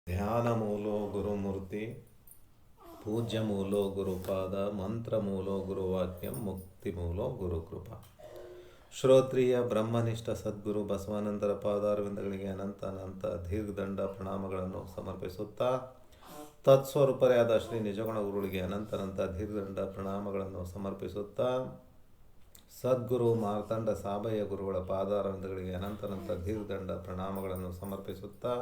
ಧ್ಯಾನ ಮೂಲೋ ಗುರುಮೂರ್ತಿ ಪೂಜ್ಯ ಮೂಲೋ ಗುರುಪಾದ ಮಂತ್ರ ಮೂಲೋ ಗುರುವಾಕ್ಯಂ ಮುಕ್ತಿ ಮೂಲೋ ಗುರುಕೃಪಾ. ಶ್ರೋತ್ರಿಯ ಬ್ರಹ್ಮನಿಷ್ಠ ಸದ್ಗುರು ಬಸವಾನಂದರ ಪಾದಾರವಿಂದಗಳಿಗೆ ಅನಂತ ಅನಂತ ದೀರ್ಘದಂಡ ಪ್ರಣಾಮಗಳನ್ನು ಸಮರ್ಪಿಸುತ್ತಾ, ತತ್ಸ್ವರೂಪರಾದ ಶ್ರೀ ನಿಜಗುಣ ಗುರುಗಳಿಗೆ ಅನಂತ ಅನಂತ ದೀರ್ಘದಂಡ ಪ್ರಣಾಮಗಳನ್ನು ಸಮರ್ಪಿಸುತ್ತಾ, ಸದ್ಗುರು ಮಾರ್ತಾಂಡ ಸಾಬಯ್ಯ ಗುರುಗಳ ಪಾದಾರವಿಂದಗಳಿಗೆ ಅನಂತ ಅನಂತ ದೀರ್ಘದಂಡ ಪ್ರಣಾಮಗಳನ್ನು ಸಮರ್ಪಿಸುತ್ತಾ,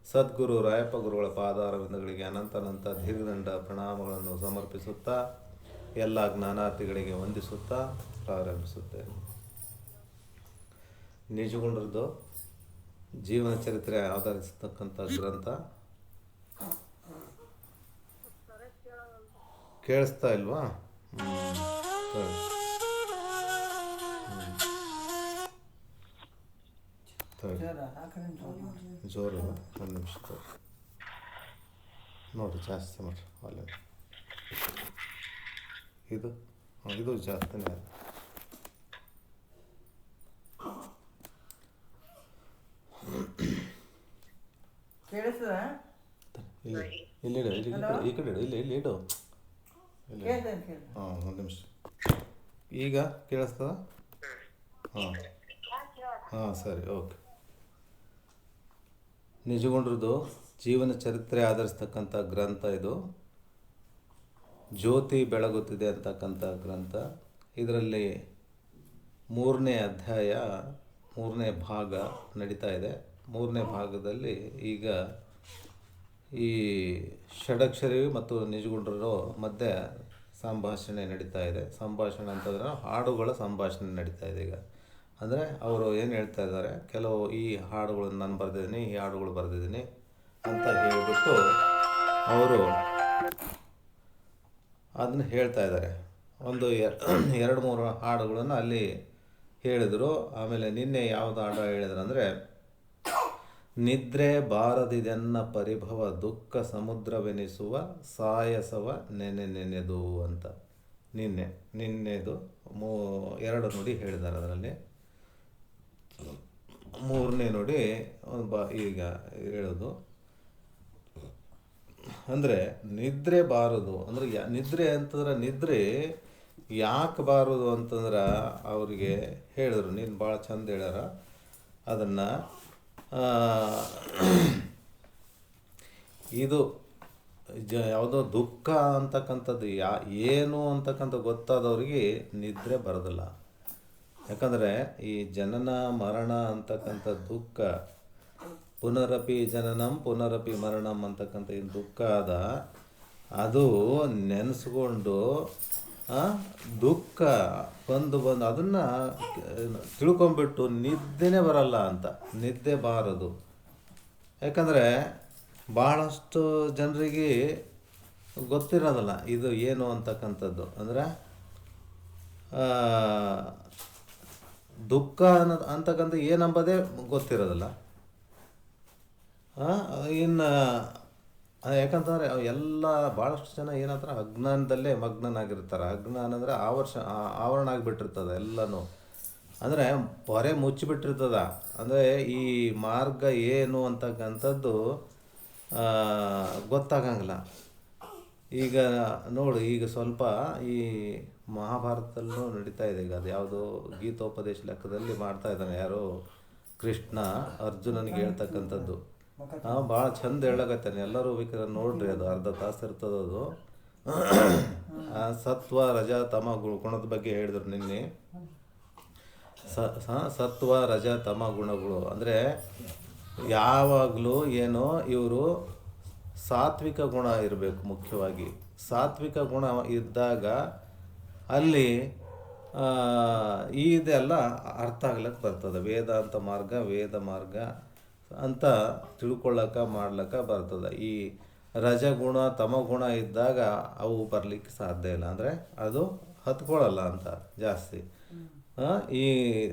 ಸದ್ಗುರು ರಾಯಪ್ಪ ಗುರುಗಳ ಪಾದಾರವಿಂದಗಳಿಗೆ ಅನಂತ ಅನಂತ ದೀರ್ಘದಂಡ ಪ್ರಣಾಮಗಳನ್ನು ಸಮರ್ಪಿಸುತ್ತಾ, ಎಲ್ಲ ಜ್ಞಾನಾರ್ಥಿಗಳಿಗೆ ವಂದಿಸುತ್ತಾ ಪ್ರಾರಂಭಿಸುತ್ತೇನೆ. ನಿಜಗುಣರದ್ದು ಜೀವನ ಚರಿತ್ರೆ ಆಧರಿಸತಕ್ಕಂಥ ಗ್ರಂಥ. ಕೇಳಿಸ್ತಾ ಇಲ್ವಾ? ಜೋರು ಒಂದು ನಿಮಿಷ ನೋಡಿರಿ, ಜಾಸ್ತಿ ಮಾಡಿರಿ ಅಲ್ಲೇ. ಇದು ಜಾಸ್ತಿನೇ. ಇಲ್ಲಿ ಈ ಕಡೆ ಇಲ್ಲಿ ಇಡು. ಹಾಂ, ಒಂದು ನಿಮಿಷ. ಈಗ ಕೇಳಿಸ್ತದ? ಹಾಂ ಸರಿ, ಓಕೆ. ನಿಜಗುಣರದು ಜೀವನ ಚರಿತ್ರೆ ಆಧರಿಸ್ತಕ್ಕಂಥ ಗ್ರಂಥ ಇದು. ಜ್ಯೋತಿ ಬೆಳಗುತ್ತಿದೆ ಅಂತಕ್ಕಂಥ ಗ್ರಂಥ. ಇದರಲ್ಲಿ 3ನೇ ಅಧ್ಯಾಯ 3ನೇ ಭಾಗ ನಡೀತಾ ಇದೆ. 3ನೇ ಭಾಗದಲ್ಲಿ ಈಗ ಈ ಷಡಕ್ಷರಿ ಮತ್ತು ನಿಜಗುಣರು ಮಧ್ಯೆ ಸಂಭಾಷಣೆ ನಡೀತಾ ಇದೆ. ಸಂಭಾಷಣೆ ಅಂತಂದ್ರೆ ಹಾಡುಗಳ ಸಂಭಾಷಣೆ ನಡೀತಾ ಇದೆ. ಈಗ ಅಂದರೆ ಅವರು ಏನು ಹೇಳ್ತಾ ಇದ್ದಾರೆ, ಕೆಲವು ಈ ಹಾಡುಗಳನ್ನು ನಾನು ಬರೆದಿದ್ದೀನಿ, ಈ ಹಾಡುಗಳು ಬರೆದಿದ್ದೀನಿ ಅಂತ ಹೇಳಿಬಿಟ್ಟು ಅವರು ಅದನ್ನು ಹೇಳ್ತಾ ಇದ್ದಾರೆ. ಒಂದು 2-3 ಹಾಡುಗಳನ್ನು ಅಲ್ಲಿ ಹೇಳಿದರು. ಆಮೇಲೆ ನಿನ್ನೆ ಯಾವುದು ಹಾಡು ಹೇಳಿದ್ರು ಅಂದರೆ, ನಿದ್ರೆ ಬಾರದಿದೆನ್ನ ಪರಿಭವ ದುಃಖ ಸಮುದ್ರವೆನಿಸುವ ಸಾಯಸವ ನೆನೆದು ಅಂತ ನಿನ್ನೆದು 2 ನುಡಿ ಹೇಳಿದ್ದಾರೆ. ಅದರಲ್ಲಿ 3ನೇ ನುಡಿ ಈಗ ಹೇಳೋದು ಅಂದರೆ ನಿದ್ರೆ ಬಾರದು ಅಂದರೆ ನಿದ್ರೆ ಅಂತಂದ್ರೆ ನಿದ್ರೆ ಯಾಕೆ ಬಾರದು ಅಂತಂದ್ರೆ ಅವರಿಗೆ ಹೇಳಿದ್ರು. ನೀನು ಭಾಳ ಚಂದ ಹೇಳ್ಯಾರ ಅದನ್ನು. ಇದು ಯಾವುದೋ ದುಃಖ ಅಂತಕ್ಕಂಥದ್ದು ಏನು ಅಂತಕ್ಕಂಥ ಗೊತ್ತಾದವ್ರಿಗೆ ನಿದ್ರೆ ಬರೋದಿಲ್ಲ. ಯಾಕಂದರೆ ಈ ಜನನ ಮರಣ ಅಂತಕ್ಕಂಥ ದುಃಖ, ಪುನರಪಿ ಜನನಂ ಪುನರಪಿ ಮರಣಂ ಅಂತಕ್ಕಂಥ ಈ ದುಃಖ ಅದು ನೆನೆಸ್ಕೊಂಡು ದುಃಖ ಬಂದು ಅದನ್ನು ತಿಳ್ಕೊಂಬಿಟ್ಟು ನಿದ್ದೆನೇ ಬರಲ್ಲ ಅಂತ. ನಿದ್ದೆ ಬಾರದು. ಯಾಕಂದರೆ ಭಾಳಷ್ಟು ಜನರಿಗೆ ಗೊತ್ತಿರೋದಿಲ್ಲ ಇದು ಏನು ಅಂತಕ್ಕಂಥದ್ದು. ಅಂದರೆ ದುಃಖ ಅಂತಕ್ಕಂಥ ಏನಂಬುದೇ ಗೊತ್ತಿರೋದಿಲ್ಲ. ಇನ್ನು ಯಾಕಂತಂದರೆ ಎಲ್ಲ ಭಾಳಷ್ಟು ಜನ ಏನಂತಾರೆ ಅಜ್ಞಾನದಲ್ಲೇ ಮಗ್ನನಾಗಿರ್ತಾರೆ. ಅಜ್ಞಾನ ಅಂದರೆ ಆವರಣ ಆಗಿಬಿಟ್ಟಿರ್ತದೆ ಎಲ್ಲನೂ. ಅಂದರೆ ಹೊರೆ ಮುಚ್ಚಿಬಿಟ್ಟಿರ್ತದ. ಅಂದರೆ ಈ ಮಾರ್ಗ ಏನು ಅಂತಕ್ಕಂಥದ್ದು ಗೊತ್ತಾಗಂಗಿಲ್ಲ. ಈಗ ನೋಡು, ಈಗ ಸ್ವಲ್ಪ ಈ ಮಹಾಭಾರತದಲ್ಲೂ ನಡೀತಾ ಇದೆ. ಈಗ ಅದು ಯಾವುದೋ ಗೀತೋಪದೇಶ ಲೆಕ್ಕದಲ್ಲಿ ಮಾಡ್ತಾ ಇದ್ದಾನೆ ಯಾರೋ ಕೃಷ್ಣ ಅರ್ಜುನನಿಗೆ ಹೇಳ್ತಕ್ಕಂಥದ್ದು. ಭಾಳ ಚಂದ ಹೇಳಕತ್ತಾನೆ. ಎಲ್ಲರೂ ಬೇಕಾದ್ರೆ ನೋಡ್ರಿ, ಅದು ಅರ್ಧ ತಾಸು ಇರ್ತದದು. ಸತ್ವ ರಜ ತಮ ಗುಣದ ಬಗ್ಗೆ ಹೇಳಿದ್ರು ನಿನ್ನೆ. ಸತ್ವ ರಜ ತಮ ಗುಣಗಳು ಅಂದರೆ ಯಾವಾಗಲೂ ಏನೋ ಇವರು ಸಾತ್ವಿಕ ಗುಣ ಇರಬೇಕು. ಮುಖ್ಯವಾಗಿ ಸಾತ್ವಿಕ ಗುಣ ಇದ್ದಾಗ ಅಲ್ಲಿ ಇದೆಲ್ಲ ಅರ್ಥ ಆಗ್ಲಿಕ್ಕೆ ಬರ್ತದೆ. ವೇದಾಂತ ಮಾರ್ಗ ವೇದ ಮಾರ್ಗ ಅಂತ ತಿಳ್ಕೊಳ್ಳೋಕೆ ಮಾಡ್ಲಿಕ್ಕೆ ಬರ್ತದೆ. ಈ ರಜಗುಣ ತಮಗುಣ ಇದ್ದಾಗ ಅವು ಬರಲಿಕ್ಕೆ ಸಾಧ್ಯ ಇಲ್ಲ. ಅಂದರೆ ಅದು ಹತ್ಕೊಳ್ಳಲ್ಲ ಅಂತ ಜಾಸ್ತಿ. ಈ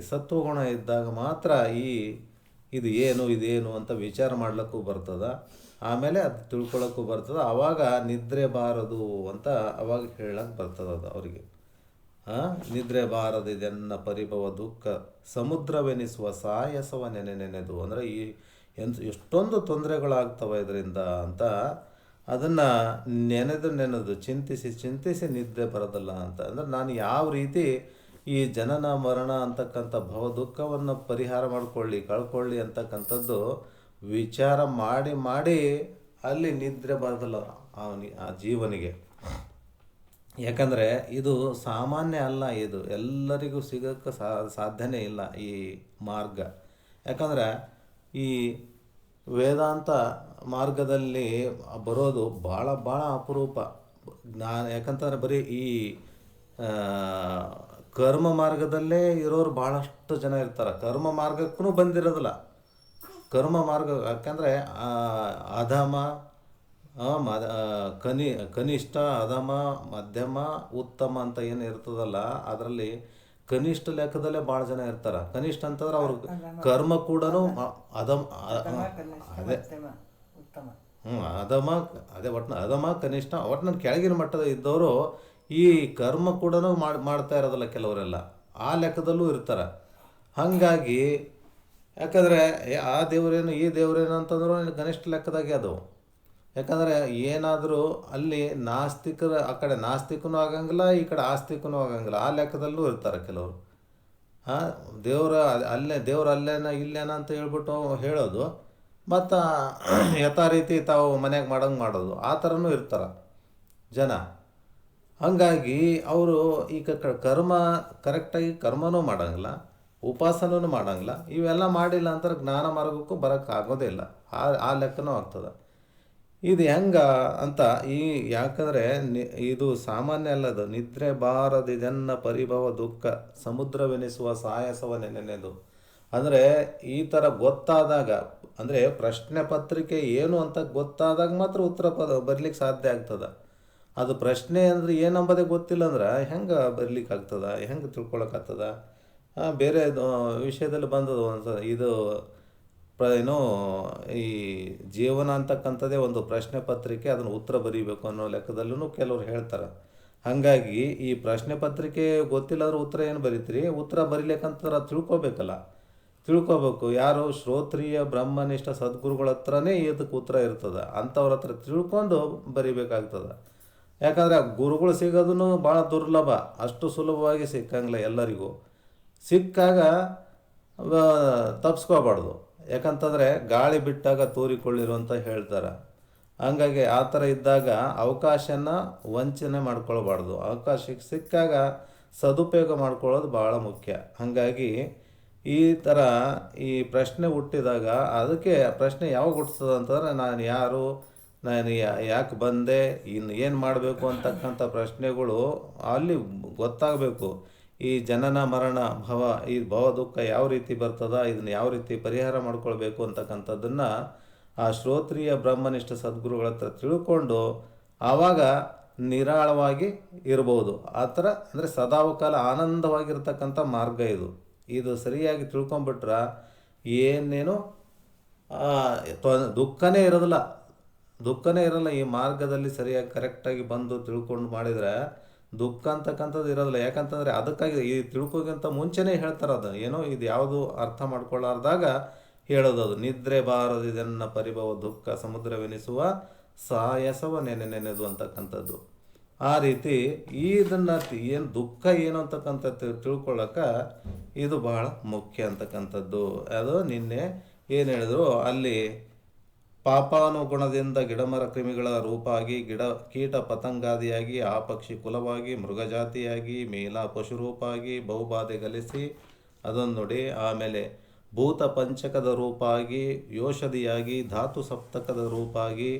ಸತ್ವಗುಣ ಇದ್ದಾಗ ಮಾತ್ರ ಇದೇನು ಅಂತ ವಿಚಾರ ಮಾಡ್ಲಿಕ್ಕೂ ಬರ್ತದೆ. ಆಮೇಲೆ ಅದು ತಿಳ್ಕೊಳ್ಳೋಕ್ಕೂ ಬರ್ತದೆ. ಆವಾಗ ನಿದ್ರೆ ಬಾರದು ಅಂತ ಅವಾಗ ಹೇಳಕ್ಕೆ ಬರ್ತದೆ ಅದು ಅವರಿಗೆ. ನಿದ್ರೆ ಬಾರದಿದೆನ್ನ ಪರಿಭವ ದುಃಖ ಸಮುದ್ರವೆನಿಸುವ ಸಾಯಸವ ನೆನೆದು ಅಂದರೆ ಎಷ್ಟೊಂದು ತೊಂದರೆಗಳಾಗ್ತವೆ ಇದರಿಂದ ಅಂತ ಅದನ್ನು ನೆನೆದು ಚಿಂತಿಸಿ ನಿದ್ದೆ ಬರೋದಿಲ್ಲ ಅಂತ. ಅಂದರೆ ನಾನು ಯಾವ ರೀತಿ ಈ ಜನನ ಮರಣ ಅಂತಕ್ಕಂಥ ಭವ ದುಃಖವನ್ನು ಪರಿಹಾರ ಕಳ್ಕೊಳ್ಳಿ ಅಂತಕ್ಕಂಥದ್ದು ವಿಚಾರ ಮಾಡಿ ಅಲ್ಲಿ ನಿದ್ರೆ ಬರೋದಿಲ್ಲ ಆ ಜೀವನಿಗೆ. ಯಾಕಂದರೆ ಇದು ಸಾಮಾನ್ಯ ಅಲ್ಲ, ಇದು ಎಲ್ಲರಿಗೂ ಸಿಗೋಕ್ಕೆ ಸಾಧ್ಯನೇ ಇಲ್ಲ ಈ ಮಾರ್ಗ. ಯಾಕಂದರೆ ಈ ವೇದಾಂತ ಮಾರ್ಗದಲ್ಲಿ ಬರೋದು ಭಾಳ ಅಪರೂಪ. ಯಾಕಂತಂದರೆ ಬರೀ ಈ ಕರ್ಮ ಮಾರ್ಗದಲ್ಲೇ ಇರೋರು ಭಾಳಷ್ಟು ಜನ ಇರ್ತಾರೆ. ಕರ್ಮ ಮಾರ್ಗಕ್ಕೂ ಬಂದಿರೋದಿಲ್ಲ. ಕರ್ಮ ಮಾರ್ಗ ಯಾಕಂದರೆ ಅಧಮ, ಕನಿಷ್ಠ, ಅಧಮ, ಮಧ್ಯಮ, ಉತ್ತಮ ಅಂತ ಏನು ಇರ್ತದಲ್ಲ, ಅದರಲ್ಲಿ ಕನಿಷ್ಠ ಲೆಕ್ಕದಲ್ಲೇ ಭಾಳ ಜನ ಇರ್ತಾರೆ. ಕನಿಷ್ಠ ಅಂತಂದ್ರೆ ಅವ್ರ ಕರ್ಮ ಕೂಡ ಅಧಮ, ಅದೇ ಅಧಮ, ಅಧಮ, ಕನಿಷ್ಠ, ಒಟ್ಟಿನಲ್ಲಿ ಕೆಳಗಿನ ಮಟ್ಟದ ಇದ್ದವರು ಈ ಕರ್ಮ ಕೂಡ ಮಾಡ್ತಾ ಇರೋದಿಲ್ಲ ಕೆಲವರೆಲ್ಲ, ಆ ಲೆಕ್ಕದಲ್ಲೂ ಇರ್ತಾರೆ. ಹಾಗಾಗಿ ಯಾಕಂದರೆ ಆ ದೇವರೇನು ಈ ದೇವರೇನು ಅಂತಂದ್ರು ಕನಿಷ್ಠ ಲೆಕ್ಕದಾಗೆ ಅದು. ಯಾಕಂದರೆ ಏನಾದರೂ ಅಲ್ಲಿ ನಾಸ್ತಿಕರ ಆ ಕಡೆ ನಾಸ್ತಿಕನೂ ಆಗಂಗಿಲ್ಲ, ಈ ಕಡೆ ಆಸ್ತಿಕನೂ ಆಗಂಗಿಲ್ಲ, ಆ ಲೆಕ್ಕದಲ್ಲೂ ಇರ್ತಾರೆ ಕೆಲವರು. ದೇವ್ರು ಅಲ್ಲೇನ ಇಲ್ಲೇನ ಅಂತ ಹೇಳ್ಬಿಟ್ಟು ಹೇಳೋದು, ಮತ್ತು ಯಥಾ ರೀತಿ ತಾವು ಮನೆಯಾಗ ಮಾಡೋದು, ಆ ಥರನೂ ಇರ್ತಾರೆ ಜನ. ಹಾಗಾಗಿ ಅವರು ಈಗ ಕರ್ಮ ಕರೆಕ್ಟಾಗಿ ಕರ್ಮನೂ ಮಾಡೋಂಗಿಲ್ಲ, ಉಪಾಸನೂ ಮಾಡೋಂಗಿಲ್ಲ. ಇವೆಲ್ಲ ಮಾಡಿಲ್ಲ ಅಂತಾರೆ ಜ್ಞಾನ ಮಾರ್ಗಕ್ಕೂ ಬರೋಕ್ಕಾಗೋದೇ ಇಲ್ಲ, ಆ ಲೆಕ್ಕನೂ ಆಗ್ತದೆ. ಇದು ಹೆಂಗ ಅಂತ ಯಾಕಂದರೆ ಇದು ಸಾಮಾನ್ಯ ಅಲ್ಲದು. ನಿದ್ರೆ ಬಾರದಿದೆನ್ನ ಪರಿಭವ ದುಃಖ ಸಮುದ್ರವೆನಿಸುವ ಸಾಯಸವ ನೆನೆದು. ಅಂದರೆ ಈ ಥರ ಗೊತ್ತಾದಾಗ, ಅಂದರೆ ಪ್ರಶ್ನೆ ಪತ್ರಿಕೆ ಏನು ಅಂತ ಗೊತ್ತಾದಾಗ ಮಾತ್ರ ಉತ್ತರ ಬರಲಿಕ್ಕೆ ಸಾಧ್ಯ ಆಗ್ತದೆ. ಅದು ಪ್ರಶ್ನೆ ಅಂದರೆ ಏನಂಬುದೇ ಗೊತ್ತಿಲ್ಲ ಅಂದ್ರೆ ಹೆಂಗೆ ಬರಲಿಕ್ಕೆ ಆಗ್ತದೆ, ಹೆಂಗೆ ತಿಳ್ಕೊಳಕ್ಕಾಗ್ತದೆ. ಬೇರೆ ವಿಷಯದಲ್ಲಿ ಬಂದದು ಇದು ಏನೋ ಈ ಜೀವನ ಅಂತಕ್ಕಂಥದ್ದೇ ಒಂದು ಪ್ರಶ್ನೆ ಪತ್ರಿಕೆ, ಅದನ್ನು ಉತ್ತರ ಬರೀಬೇಕು ಅನ್ನೋ ಲೆಕ್ಕದಲ್ಲೂ ಕೆಲವ್ರು ಹೇಳ್ತಾರೆ. ಹಾಗಾಗಿ ಈ ಪ್ರಶ್ನೆ ಪತ್ರಿಕೆ ಗೊತ್ತಿಲ್ಲ ಅಂದ್ರೆ ಉತ್ತರ ಏನು ಬರೀತೀರಿ, ಉತ್ತರ ಬರೀಲಿಕ್ಕಂತ ತಿಳ್ಕೊಬೇಕು. ಯಾರು ಶ್ರೋತ್ರಿಯ ಬ್ರಹ್ಮನಿಷ್ಠ ಸದ್ಗುರುಗಳ ಹತ್ರನೇ ಇದಕ್ಕೆ ಉತ್ತರ ಇರ್ತದೆ, ಅಂಥವ್ರ ಹತ್ರ ತಿಳ್ಕೊಂಡು ಬರಿಬೇಕಾಗ್ತದೆ. ಯಾಕಂದರೆ ಗುರುಗಳು ಸಿಗೋದೂ ಭಾಳ ದುರ್ಲಭ, ಅಷ್ಟು ಸುಲಭವಾಗಿ ಸಿಕ್ಕಂಗಿಲ್ಲ ಎಲ್ಲರಿಗೂ. ಸಿಕ್ಕಾಗ ತಪ್ಪಿಸ್ಕೋಬಾರ್ದು. ಯಾಕಂತಂದರೆ ಗಾಳಿ ಬಿಟ್ಟಾಗ ತೂರಿಕೊಳ್ಳಿರು ಅಂತ ಹೇಳ್ತಾರೆ. ಹಂಗಾಗಿ ಆ ಥರ ಇದ್ದಾಗ ಅವಕಾಶನ ವಂಚನೆ ಮಾಡ್ಕೊಳ್ಬಾರ್ದು. ಅವಕಾಶಕ್ಕೆ ಸಿಕ್ಕಾಗ ಸದುಪಯೋಗ ಮಾಡ್ಕೊಳ್ಳೋದು ಭಾಳ ಮುಖ್ಯ. ಹಾಗಾಗಿ ಈ ಥರ ಈ ಪ್ರಶ್ನೆ ಹುಟ್ಟಿದಾಗ ಅದಕ್ಕೆ ಪ್ರಶ್ನೆ ಯಾವಾಗ ಹುಟ್ಟಿಸ್ತದೆ ಅಂತಂದರೆ ನಾನು ಯಾರು, ನಾನು ಯಾಕೆ ಬಂದೆ, ಇನ್ನು ಏನು ಮಾಡಬೇಕು ಅಂತಕ್ಕಂಥ ಪ್ರಶ್ನೆಗಳು ಅಲ್ಲಿ ಗೊತ್ತಾಗಬೇಕು. ಈ ಜನನ ಮರಣ ಈ ಭವ ದುಃಖ ಯಾವ ರೀತಿ ಬರ್ತದ, ಇದನ್ನು ಯಾವ ರೀತಿ ಪರಿಹಾರ ಮಾಡ್ಕೊಳ್ಬೇಕು ಅಂತಕ್ಕಂಥದ್ದನ್ನು ಆ ಶ್ರೋತ್ರಿಯ ಬ್ರಹ್ಮನಿಷ್ಠ ಸದ್ಗುರುಗಳ ಹತ್ರ ತಿಳ್ಕೊಂಡು ಆವಾಗ ನಿರಾಳವಾಗಿ ಇರ್ಬೋದು. ಆ ಥರ ಅಂದರೆ ಸದಾವಕಾಲ ಆನಂದವಾಗಿರ್ತಕ್ಕಂಥ ಮಾರ್ಗ ಇದು ಸರಿಯಾಗಿ ತಿಳ್ಕೊಂಬಿಟ್ರೆ ಏನೇನು ದುಃಖನೇ ಇರೋಲ್ಲ. ಈ ಮಾರ್ಗದಲ್ಲಿ ಸರಿಯಾಗಿ ಕರೆಕ್ಟಾಗಿ ಬಂದು ತಿಳ್ಕೊಂಡು ಮಾಡಿದರೆ ದುಃಖ ಅಂತಕ್ಕಂಥದ್ದು ಇರೋದಿಲ್ಲ. ಯಾಕಂತಂದರೆ ಅದಕ್ಕಾಗಿ ಈ ತಿಳ್ಕೋಗಿಂತ ಮುಂಚೆನೇ ಹೇಳ್ತಾರೆ. ಅದು ಏನೋ ಇದು ಯಾವುದು ಅರ್ಥ ಮಾಡ್ಕೊಳ್ಳಾರ್ದಾಗ ಹೇಳೋದು ಅದು. ನಿದ್ರೆ ಬಾರದಿದೆನ್ನ ಪರಿಭವ ದುಃಖ ಸಮುದ್ರವೆನಿಸುವ ಸಾಯಸವ ನೆನೆದು ಅಂತಕ್ಕಂಥದ್ದು. ಆ ರೀತಿ ಇದನ್ನು ಏನು ದುಃಖ ಏನು ಅಂತಕ್ಕಂಥ ತಿಳ್ಕೊಳ್ಳೋಕೆ ಇದು ಭಾಳ ಮುಖ್ಯ ಅಂತಕ್ಕಂಥದ್ದು. ಅದು ನಿನ್ನೆ ಏನು ಹೇಳಿದ್ರು, ಅಲ್ಲಿ ಪಾಪಾನುಗುಣದಿಂದ ಗಿಡಮರ ಕ್ರಿಮಿಗಳ ರೂಪಾಗಿ, ಕೀಟ ಪತಂಗಾದಿಯಾಗಿ, ಆ ಪಕ್ಷಿ ಕುಲವಾಗಿ, ಮೃಗಜಾತಿಯಾಗಿ, ಮೇಲ ಪಶುರೂಪಾಗಿ ಬಹುಬಾಧೆ ಗಲಿಸಿ ಅದನ್ನು ನೋಡಿ. ಆಮೇಲೆ ಭೂತ ಪಂಚಕದ ರೂಪಾಗಿ, ಯೋಷಧಿಯಾಗಿ, ಧಾತು ಸಪ್ತಕದ ರೂಪಾಗಿ,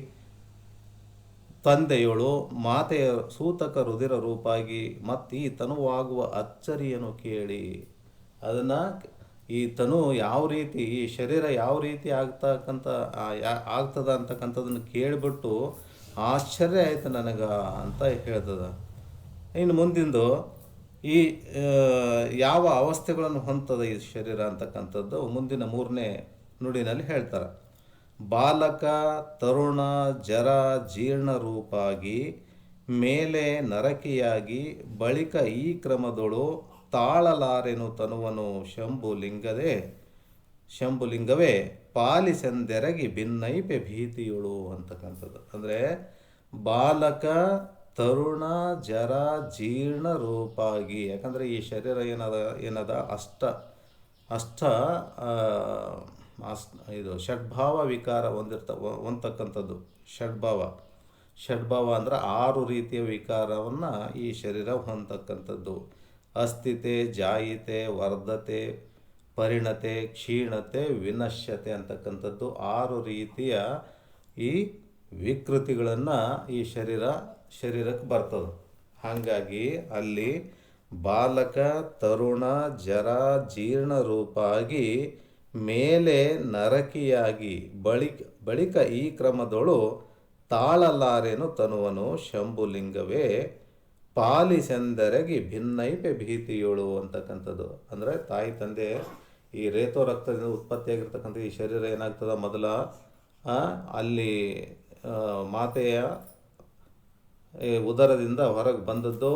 ತಂದೆಯಳು ಮಾತೆಯ ಸೂತಕ ರುಧಿರ ರೂಪಾಗಿ, ಮತ್ತು ಈ ತನುವಾಗುವ ಅಚ್ಚರಿಯನ್ನು ಕೇಳಿ. ಅದನ್ನು ಈ ತನು ಯಾವ ರೀತಿ, ಈ ಶರೀರ ಯಾವ ರೀತಿ ಆಗ್ತದ ಅಂತಕ್ಕಂಥದ್ದನ್ನು ಕೇಳಿಬಿಟ್ಟು ಆಶ್ಚರ್ಯ ಆಯಿತು ನನಗೆ ಅಂತ ಹೇಳ್ತದೆ. ಇನ್ನು ಮುಂದಿಂದು ಈ ಯಾವ ಅವಸ್ಥೆಗಳನ್ನು ಹೊಂದದ ಈ ಶರೀರ ಅಂತಕ್ಕಂಥದ್ದು ಮುಂದಿನ 3ನೇ ನುಡಿನಲ್ಲಿ ಹೇಳ್ತಾರೆ. ಬಾಲಕ ತರುಣ ಜರ ಜೀರ್ಣ ರೂಪಾಗಿ, ಮೇಲೆ ನರಕಿಯಾಗಿ, ಬಳಿಕ ಈ ಕ್ರಮದೊಳು ತಾಳಲಾರೆನು ತನುವನು ಶಂಭು ಲಿಂಗದೆ. ಶಂಭುಲಿಂಗವೇ ಪಾಲಿಸೆಂದೆರಗಿ ಭಿನ್ನೈಪೆ ಭೀತಿಯುಳು ಅಂತಕ್ಕಂಥದ್ದು. ಅಂದರೆ ಬಾಲಕ ತರುಣ ಜರ ಜೀರ್ಣ ರೂಪಾಗಿ, ಯಾಕಂದರೆ ಈ ಶರೀರ ಏನದ ಅಷ್ಟ ಆ, ಇದು ಷಡ್ಭಾವ ವಿಕಾರ ಹೊಂದತಕ್ಕಂಥದ್ದು. ಷಡ್ಭಾವ ಅಂದರೆ 6 ರೀತಿಯ ವಿಕಾರವನ್ನು ಈ ಶರೀರ ಹೊಂದತಕ್ಕಂಥದ್ದು. ಅಸ್ಥಿತೆ, ಜಾಯಿತೆ, ವರ್ಧತೆ, ಪರಿಣತೆ, ಕ್ಷೀಣತೆ, ವಿನಶ್ಯತೆ ಅಂತಕ್ಕಂಥದ್ದು 6 ರೀತಿಯ ಈ ವಿಕೃತಿಗಳನ್ನು ಈ ಶರೀರಕ್ಕೆ ಬರ್ತದೆ. ಹಾಗಾಗಿ ಅಲ್ಲಿ ಬಾಲಕ ತರುಣ ಜರ ಜೀರ್ಣ ರೂಪಾಗಿ ಮೇಲೆ ನರಕಿಯಾಗಿ ಬಳಿಕ ಈ ಕ್ರಮದೊಳು ತಾಳಲಾರೆನು ತನುವನು ಶಂಭುಲಿಂಗವೇ ಪಾಲಿಸೆಂದೆರಗಿ ಭಿನ್ನೈಪೆ ಭೀತಿಯೋಳು ಅಂತಕ್ಕಂಥದ್ದು. ಅಂದರೆ ತಾಯಿ ತಂದೆ ಈ ರೇತೋ ರಕ್ತದಿಂದ ಉತ್ಪತ್ತಿಯಾಗಿರ್ತಕ್ಕಂಥ ಈ ಶರೀರ ಏನಾಗ್ತದೆ, ಮೊದಲ ಅಲ್ಲಿ ಮಾತೆಯ ಉದರದಿಂದ ಹೊರಗೆ ಬಂದದ್ದು.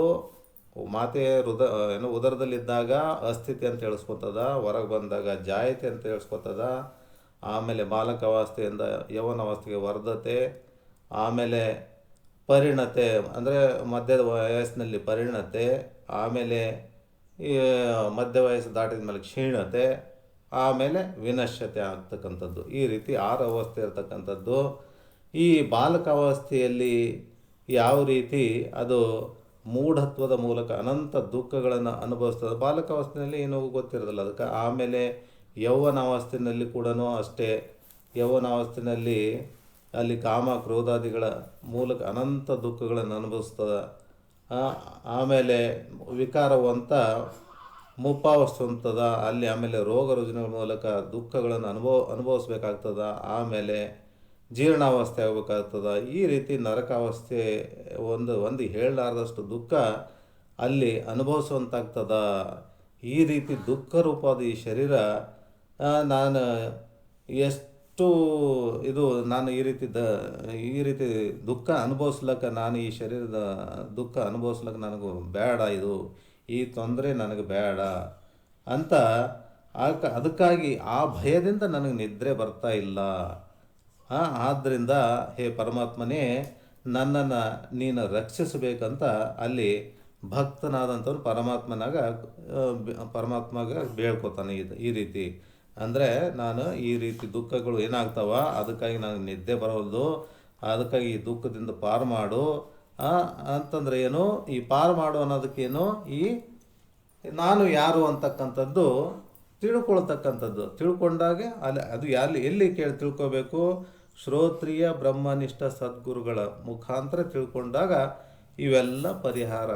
ಮಾತೆಯ ಉದರದಲ್ಲಿದ್ದಾಗ ಅಸ್ಥಿತಿ ಅಂತ ಹೇಳಿಸ್ಕೊತದ, ಹೊರಗೆ ಬಂದಾಗ ಜಾಯತೆ ಅಂತ ಹೇಳಿಸ್ಕೊತದ. ಆಮೇಲೆ ಬಾಲಕಾವಸ್ಥೆಯಿಂದ ಯೌವನಾವಸ್ಥೆಗೆ ವರ್ಧತೆ, ಆಮೇಲೆ ಪರಿಣತೆ ಅಂದರೆ ಮಧ್ಯದ ವಯಸ್ಸಿನಲ್ಲಿ ಪರಿಣತೆ, ಆಮೇಲೆ ಈ ಮಧ್ಯ ವಯಸ್ಸು ದಾಟಿದ ಮೇಲೆ ಕ್ಷೀಣತೆ, ಆಮೇಲೆ ವಿನಶ್ಯತೆ ಆಗ್ತಕ್ಕಂಥದ್ದು. ಈ ರೀತಿ 6 ಅವಸ್ಥೆ ಇರ್ತಕ್ಕಂಥದ್ದು. ಈ ಬಾಲಕಾವಸ್ಥೆಯಲ್ಲಿ ಯಾವ ರೀತಿ ಅದು ಮೂಢತ್ವದ ಮೂಲಕ ಅನಂತ ದುಃಖಗಳನ್ನು ಅನುಭವಿಸ್ತದೆ. ಬಾಲಕಾವಸ್ಥೆಯಲ್ಲಿ ಏನೂ ಗೊತ್ತಿರೋದಿಲ್ಲ ಅದಕ್ಕೆ. ಆಮೇಲೆ ಯೌವನಾವಸ್ಥೆಯಲ್ಲಿ ಕೂಡ ಅಷ್ಟೇ. ಯೌವನಾವಸ್ಥೆಯಲ್ಲಿ ಅಲ್ಲಿ ಕಾಮ ಕ್ರೋಧಾದಿಗಳ ಮೂಲಕ ಅನಂತ ದುಃಖಗಳನ್ನು ಅನುಭವಿಸ್ತದೆ. ಆಮೇಲೆ ವಿಕಾರವಂತ ಮುಪ್ಪಾವಸ್ಥೆ ಹೊಂದ್ತದ. ಅಲ್ಲಿ ಆಮೇಲೆ ರೋಗ ರುಜಿನಗಳ ಮೂಲಕ ದುಃಖಗಳನ್ನು ಅನುಭವಿಸ್ಬೇಕಾಗ್ತದೆ. ಆಮೇಲೆ ಜೀರ್ಣಾವಸ್ಥೆ ಆಗಬೇಕಾಗ್ತದೆ. ಈ ರೀತಿ ನರಕಾವಸ್ಥೆ ಒಂದು ಹೇಳಲಾರ್ದಷ್ಟು ದುಃಖ ಅಲ್ಲಿ ಅನುಭವಿಸುವಂತಾಗ್ತದ. ಈ ರೀತಿ ದುಃಖ ರೂಪವಾದ ಈ ಶರೀರ ನಾನು ನಾನು ಈ ರೀತಿ ದುಃಖ ಅನುಭವಿಸ್ಲಕ್ಕ, ನಾನು ಈ ಶರೀರದ ದುಃಖ ಅನುಭವಿಸ್ಲಕ್ಕ ನನಗೂ ಬೇಡ, ಈ ತೊಂದರೆ ನನಗೆ ಬೇಡ ಅಂತ ಅದಕ್ಕಾಗಿ ಆ ಭಯದಿಂದ ನನಗೆ ನಿದ್ರೆ ಬರ್ತಾ ಇಲ್ಲ. ಆದ್ದರಿಂದ ಹೇ ಪರಮಾತ್ಮನೇ, ನನ್ನನ್ನು ನೀನು ರಕ್ಷಿಸಬೇಕಂತ ಅಲ್ಲಿ ಭಕ್ತನಾದಂಥವ್ರು ಪರಮಾತ್ಮಗ ಬೇಳ್ಕೊತಾನೆ. ಈ ರೀತಿ ಅಂದರೆ ನಾನು ಈ ರೀತಿ ದುಃಖಗಳು ಏನಾಗ್ತಾವ, ಅದಕ್ಕಾಗಿ ನನಗೆ ನಿದ್ದೆ ಬರೋದು, ಅದಕ್ಕಾಗಿ ಈ ದುಃಖದಿಂದ ಪಾರು ಮಾಡು ಅಂತಂದರೆ ಏನು, ಈ ಪಾರು ಮಾಡು ಅನ್ನೋದಕ್ಕೇನು, ಈ ನಾನು ಯಾರು ಅಂತಕ್ಕಂಥದ್ದು ತಿಳ್ಕೊಂಡಾಗೆ ಅದು ಎಲ್ಲಿ ತಿಳ್ಕೋಬೇಕು, ಶ್ರೋತ್ರಿಯ ಬ್ರಹ್ಮನಿಷ್ಠ ಸದ್ಗುರುಗಳ ಮುಖಾಂತರ ತಿಳ್ಕೊಂಡಾಗ ಇವೆಲ್ಲ ಪರಿಹಾರ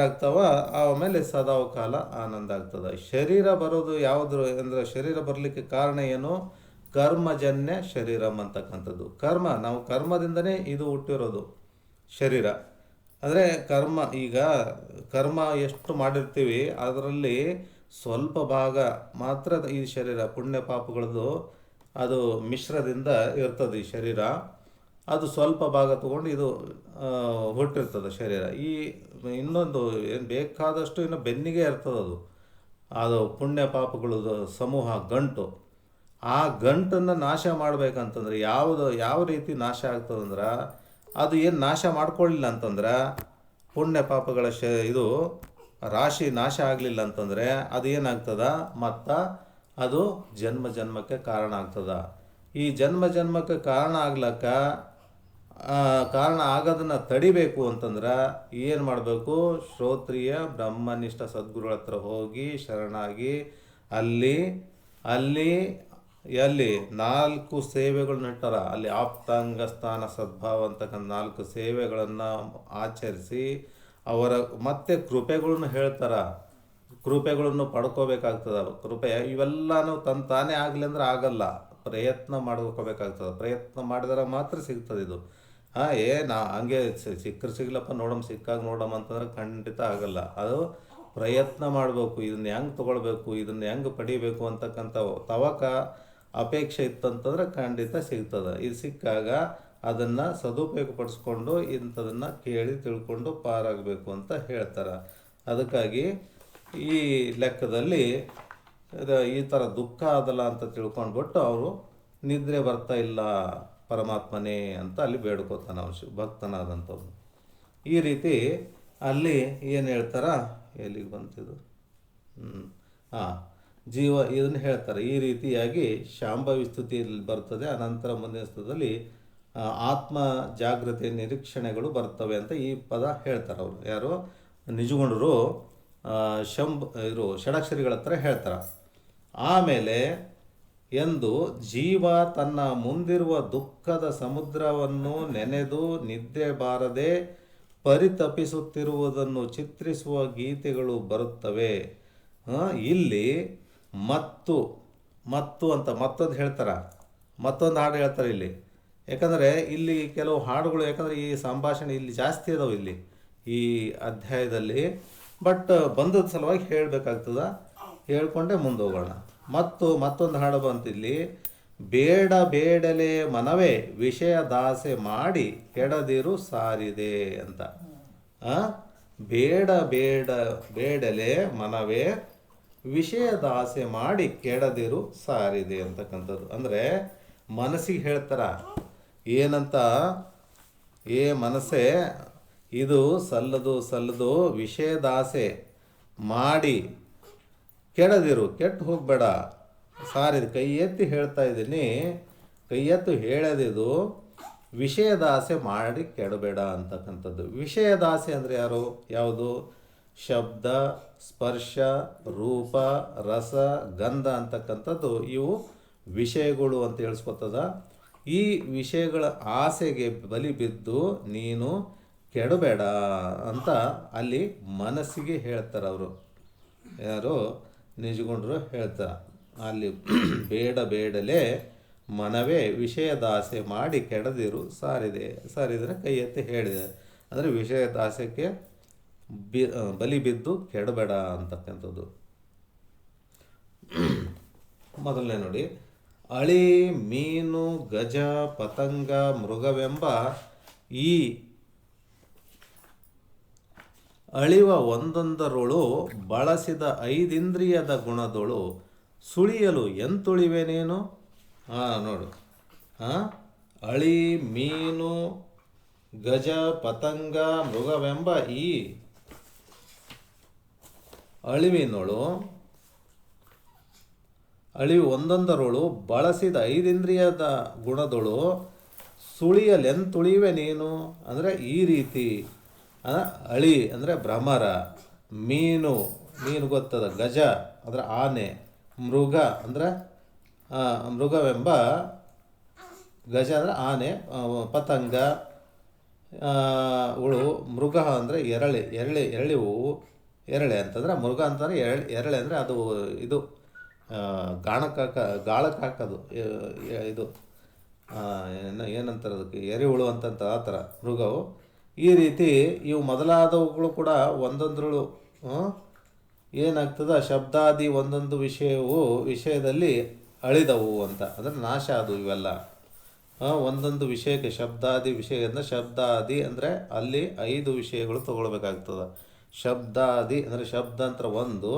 ಆಗ್ತಾವ. ಆಮೇಲೆ ಸದಾವಕಾಲ ಆನಂದ ಆಗ್ತದೆ. ಶರೀರ ಬರೋದು ಯಾವುದು ಅಂದರೆ, ಶರೀರ ಬರಲಿಕ್ಕೆ ಕಾರಣ ಏನು, ಕರ್ಮಜನ್ಯ ಶರೀರಂ ಅಂತಕ್ಕಂಥದ್ದು. ನಾವು ಕರ್ಮದಿಂದನೇ ಇದು ಹುಟ್ಟಿರೋದು ಶರೀರ. ಅಂದರೆ ಕರ್ಮ ಎಷ್ಟು ಮಾಡಿರ್ತೀವಿ ಅದರಲ್ಲಿ ಸ್ವಲ್ಪ ಭಾಗ ಮಾತ್ರ ಈ ಶರೀರ, ಪುಣ್ಯ ಪಾಪಗಳದ್ದು ಅದು ಮಿಶ್ರದಿಂದ ಇರ್ತದೆ ಈ ಶರೀರ. ಅದು ಸ್ವಲ್ಪ ಭಾಗ ತಗೊಂಡು ಇದು ಹುಟ್ಟಿರ್ತದೆ ಶರೀರ. ಈ ಇನ್ನೊಂದು ಏನು ಬೇಕಾದಷ್ಟು ಇನ್ನು ಬೆನ್ನಿಗೆ ಇರ್ತದೆ ಅದು ಪುಣ್ಯ ಪಾಪಗಳದ್ದು ಸಮೂಹ, ಗಂಟು. ಆ ಗಂಟನ್ನು ನಾಶ ಮಾಡಬೇಕಂತಂದ್ರೆ ಯಾವ ರೀತಿ ನಾಶ ಆಗ್ತದಂದ್ರೆ, ಅದು ಏನು ನಾಶ ಮಾಡ್ಕೊಳ್ಳಿಲ್ಲ ಅಂತಂದ್ರೆ, ಪುಣ್ಯ ಪಾಪಗಳ ಇದು ರಾಶಿ ನಾಶ ಆಗಲಿಲ್ಲ ಅಂತಂದರೆ ಅದು ಏನಾಗ್ತದ, ಮತ್ತು ಅದು ಜನ್ಮಕ್ಕೆ ಕಾರಣ ಆಗ್ತದ. ಈ ಜನ್ಮಕ್ಕೆ ಕಾರಣ ಆಗೋದನ್ನು ತಡಿಬೇಕು ಅಂತಂದ್ರೆ ಏನು ಮಾಡಬೇಕು, ಶ್ರೋತ್ರಿಯ ಬ್ರಹ್ಮನಿಷ್ಠ ಸದ್ಗುರುಗಳ ಹತ್ರ ಹೋಗಿ ಶರಣಾಗಿ ಅಲ್ಲಿ 4 ಸೇವೆಗಳನ್ನ ಇಟ್ಟಾರ. ಅಲ್ಲಿ ಆಪ್ತಾಂಗ ಸ್ಥಾನ ಸದ್ಭಾವ ಅಂತಕ್ಕಂಥ 4 ಸೇವೆಗಳನ್ನು ಆಚರಿಸಿ ಅವರ ಮತ್ತೆ ಕೃಪೆಗಳನ್ನು ಹೇಳ್ತಾರ. ಕೃಪೆಗಳನ್ನು ಪಡ್ಕೋಬೇಕಾಗ್ತದೆ. ಇವೆಲ್ಲನೂ ತಾನೇ ಆಗಲಿ ಅಂದ್ರೆ ಆಗಲ್ಲ, ಪ್ರಯತ್ನ ಮಾಡ್ಕೋಬೇಕಾಗ್ತದೆ. ಪ್ರಯತ್ನ ಮಾಡಿದ್ರೆ ಮಾತ್ರ ಸಿಗ್ತದೆ ಇದು. ಹಂಗೆ ಸಿಗ್ಲಪ್ಪ ಸಿಕ್ಕಾಗ ನೋಡಮ್ಮ ಅಂತಂದ್ರೆ ಖಂಡಿತ ಆಗಲ್ಲ. ಅದು ಪ್ರಯತ್ನ ಮಾಡಬೇಕು. ಇದನ್ನ ಹೆಂಗೆ ತೊಗೊಳ್ಬೇಕು, ಇದನ್ನ ಹೆಂಗೆ ಪಡಿಬೇಕು ಅಂತಕ್ಕಂಥ ತವಕ ಅಪೇಕ್ಷೆ ಇತ್ತಂತಂದ್ರೆ ಖಂಡಿತ ಸಿಗ್ತದೆ. ಇದು ಸಿಕ್ಕಾಗ ಅದನ್ನು ಸದುಪಯೋಗಪಡಿಸ್ಕೊಂಡು ಇಂಥದನ್ನು ಕೇಳಿ ತಿಳ್ಕೊಂಡು ಪಾರಾಗಬೇಕು ಅಂತ ಹೇಳ್ತಾರೆ. ಅದಕ್ಕಾಗಿ ಈ ಲೆಕ್ಕದಲ್ಲಿ ಈ ಥರ ದುಃಖ ಆದಲ್ಲ ಅಂತ ತಿಳ್ಕೊಂಡ್ಬಿಟ್ಟು ಅವರು ನಿದ್ರೆ ಬರ್ತಾ ಇಲ್ಲ ಪರಮಾತ್ಮನೇ ಅಂತ ಅಲ್ಲಿ ಬೇಡ್ಕೋತಾನೆ ಅವನು ಭಕ್ತನಾದಂಥವ್ನು. ಈ ರೀತಿ ಅಲ್ಲಿ ಏನು ಹೇಳ್ತಾರ, ಎಲ್ಲಿಗೆ ಬಂತಿದ್ದು, ಹಾಂ, ಜೀವ ಇದನ್ನು ಹೇಳ್ತಾರೆ. ಈ ರೀತಿಯಾಗಿ ಶಾಂಭವಿ ಸ್ತುತಿಯಲ್ಲಿ ಬರ್ತದೆ. ಅನಂತರ ಮುಂದಿನ ಸ್ತುತಿಯಲ್ಲಿ ಆತ್ಮ ಜಾಗೃತಿ ನಿರೀಕ್ಷಣೆಗಳು ಬರ್ತವೆ ಅಂತ ಈ ಪದ ಹೇಳ್ತಾರೆ ಅವರು. ಯಾರು ನಿಜಗುಣರು ಇವರು ಷಡಕ್ಷರಿಗಳ ಹತ್ರ ಹೇಳ್ತಾರೆ. ಆಮೇಲೆ ಎಂದು ಜೀವ ತನ್ನ ಮುಂದಿರುವ ದುಃಖದ ಸಮುದ್ರವನ್ನು ನೆನೆದು ನಿದ್ದೆ ಬಾರದೆ ಪರಿತಪಿಸುತ್ತಿರುವುದನ್ನು ಚಿತ್ರಿಸುವ ಗೀತೆಗಳು ಬರುತ್ತವೆ. ಇಲ್ಲಿ ಮತ್ತು ಅಂತ ಮತ್ತೊಂದು ಹೇಳ್ತಾರೆ, ಮತ್ತೊಂದು ಹಾಡು ಹೇಳ್ತಾರೆ ಇಲ್ಲಿ. ಯಾಕಂದರೆ ಇಲ್ಲಿ ಕೆಲವು ಹಾಡುಗಳು, ಯಾಕಂದರೆ ಈ ಸಂಭಾಷಣೆ ಇಲ್ಲಿ ಜಾಸ್ತಿ ಇದಾವೆ ಇಲ್ಲಿ ಈ ಅಧ್ಯಾಯದಲ್ಲಿ. ಬಟ್ ಬಂದದ ಸಲುವಾಗಿ ಹೇಳಬೇಕಾಗ್ತದ, ಹೇಳ್ಕೊಂಡೆ ಮುಂದೆ ಹೋಗೋಣ. ಮತ್ತೊಂದು ಹಾಡು ಬಂತಿಲ್ಲಿ, ಬೇಡ ಬೇಡಲೆ ಮನವೇ ವಿಷಯ ದಾಸೆ ಮಾಡಿ ಕೆಡದಿರು ಸಾರಿದೆ ಅಂತ. ಬೇಡ ಬೇಡಲೆ ಮನವೇ ವಿಷಯ ದಾಸೆ ಮಾಡಿ ಕೆಡದಿರು ಸಾರಿದೆ ಅಂತಕ್ಕಂಥದ್ದು. ಅಂದರೆ ಮನಸ್ಸಿಗೆ ಹೇಳ್ತಾರ ಏನಂತ, ಮನಸ್ಸೇ ಇದು ಸಲ್ಲದು ವಿಷಯದಾಸೆ ಮಾಡಿ ಕೆಡದಿರು, ಕೆಟ್ಟು ಹೋಗಬೇಡ ಸಾರಿದೆ. ಕೈ ಎತ್ತಿ ಹೇಳ್ತಾ ಇದ್ದೀನಿ, ಕೈ ಎತ್ತು ಹೇಳದಿದು ವಿಷಯದಾಸೆ ಮಾಡಿ ಕೆಡಬೇಡ ಅಂತಕ್ಕಂಥದ್ದು. ವಿಷಯದಾಸೆ ಅಂದರೆ ಯಾವುದು? ಶಬ್ದ, ಸ್ಪರ್ಶ, ರೂಪ, ರಸ, ಗಂಧ ಅಂತಕ್ಕಂಥದ್ದು ಇವು ವಿಷಯಗಳು ಅಂತ ಹೇಳಿಸ್ಕೊತದ. ಈ ವಿಷಯಗಳ ಆಸೆಗೆ ಬಲಿ ಬಿದ್ದು ನೀನು ಕೆಡಬೇಡ ಅಂತ ಅಲ್ಲಿ ಮನಸ್ಸಿಗೆ ಹೇಳ್ತಾರೆ ಅವರು. ಯಾರು ನಿಜಗುಣರು ಹೇಳ್ತಾರೆ ಅಲ್ಲಿ, ಬೇಡಲೆ ಮನವೇ ವಿಷಯದಾಸೆ ಮಾಡಿ ಕೆಡದಿರು ಸಾರಿದರೆ ಕೈ ಎತ್ತಿ ಹೇಳಿದೆ. ಅಂದರೆ ವಿಷಯದಾಸೆಗೆ ಬಲಿ ಬಿದ್ದು ಕೆಡಬೇಡ ಅಂತಕ್ಕಂಥದ್ದು. ಮೊದಲನೇ ನೋಡಿ, ಅಳಿ, ಮೀನು, ಗಜ, ಪತಂಗ, ಮೃಗವೆಂಬ ಈ ಅಳಿವ ಒಂದೊಂದರೊಳು ಬಳಸಿದ 5 ಇಂದ್ರಿಯದ ಗುಣದೊಳು ಸುಳಿಯಲು ಎಂತುಳಿವೆ ನೀನು. ನೋಡು, ಅಳಿ, ಮೀನು, ಗಜ, ಪತಂಗ, ಮೃಗವೆಂಬ ಈ ಅಳಿವು ಒಂದೊಂದರೊಳು ಬಳಸಿದ 5 ಇಂದ್ರಿಯದ ಗುಣದೊಳು ಸುಳಿಯಲೆಂತುಳಿವೆ ನೀನು. ಅಂದರೆ ಈ ರೀತಿ ಅಳಿ ಅಂದರೆ ಭ್ರಮರ, ಮೀನು ಗೊತ್ತದ, ಗಜ ಅಂದರೆ ಆನೆ, ಮೃಗ ಅಂದರೆ ಮೃಗವೆಂಬ ಗಜ ಅಂದರೆ ಆನೆ, ಪತಂಗ ಮೃಗ ಅಂದರೆ ಎರಳೆ ಅಂತಂದರೆ ಮೃಗ ಅಂತಂದರೆ ಎರಳೆ ಅಂದರೆ ಅದು ಇದು ಗಾಳಕ್ಕೆ ಹಾಕೋದು, ಇದು ಏನಂತಾರೆ ಅದಕ್ಕೆ, ಎರೆಹುಳು ಅಂತಂತ ಆ ಥರ ಮೃಗವು. ಈ ರೀತಿ ಇವು ಮೊದಲಾದವುಗಳು ಕೂಡ ಒಂದೊಂದರಳು ಏನಾಗ್ತದೆ, ಶಬ್ದಾದಿ ಒಂದೊಂದು ವಿಷಯದಲ್ಲಿ ಅಳಿದವು ಅಂತ, ಅಂದರೆ ನಾಶ ಅದು ಇವೆಲ್ಲ. ಒಂದೊಂದು ವಿಷಯಕ್ಕೆ ಶಬ್ದಾದಿ ವಿಷಯ ಅಂದರೆ ಶಬ್ದಾದಿ ಅಂದರೆ ಅಲ್ಲಿ 5 ವಿಷಯಗಳು ತಗೊಳ್ಬೇಕಾಗ್ತದೆ. ಶಬ್ದಾದಿ ಅಂದರೆ ಶಬ್ದ ಅಂತ ಒಂದು,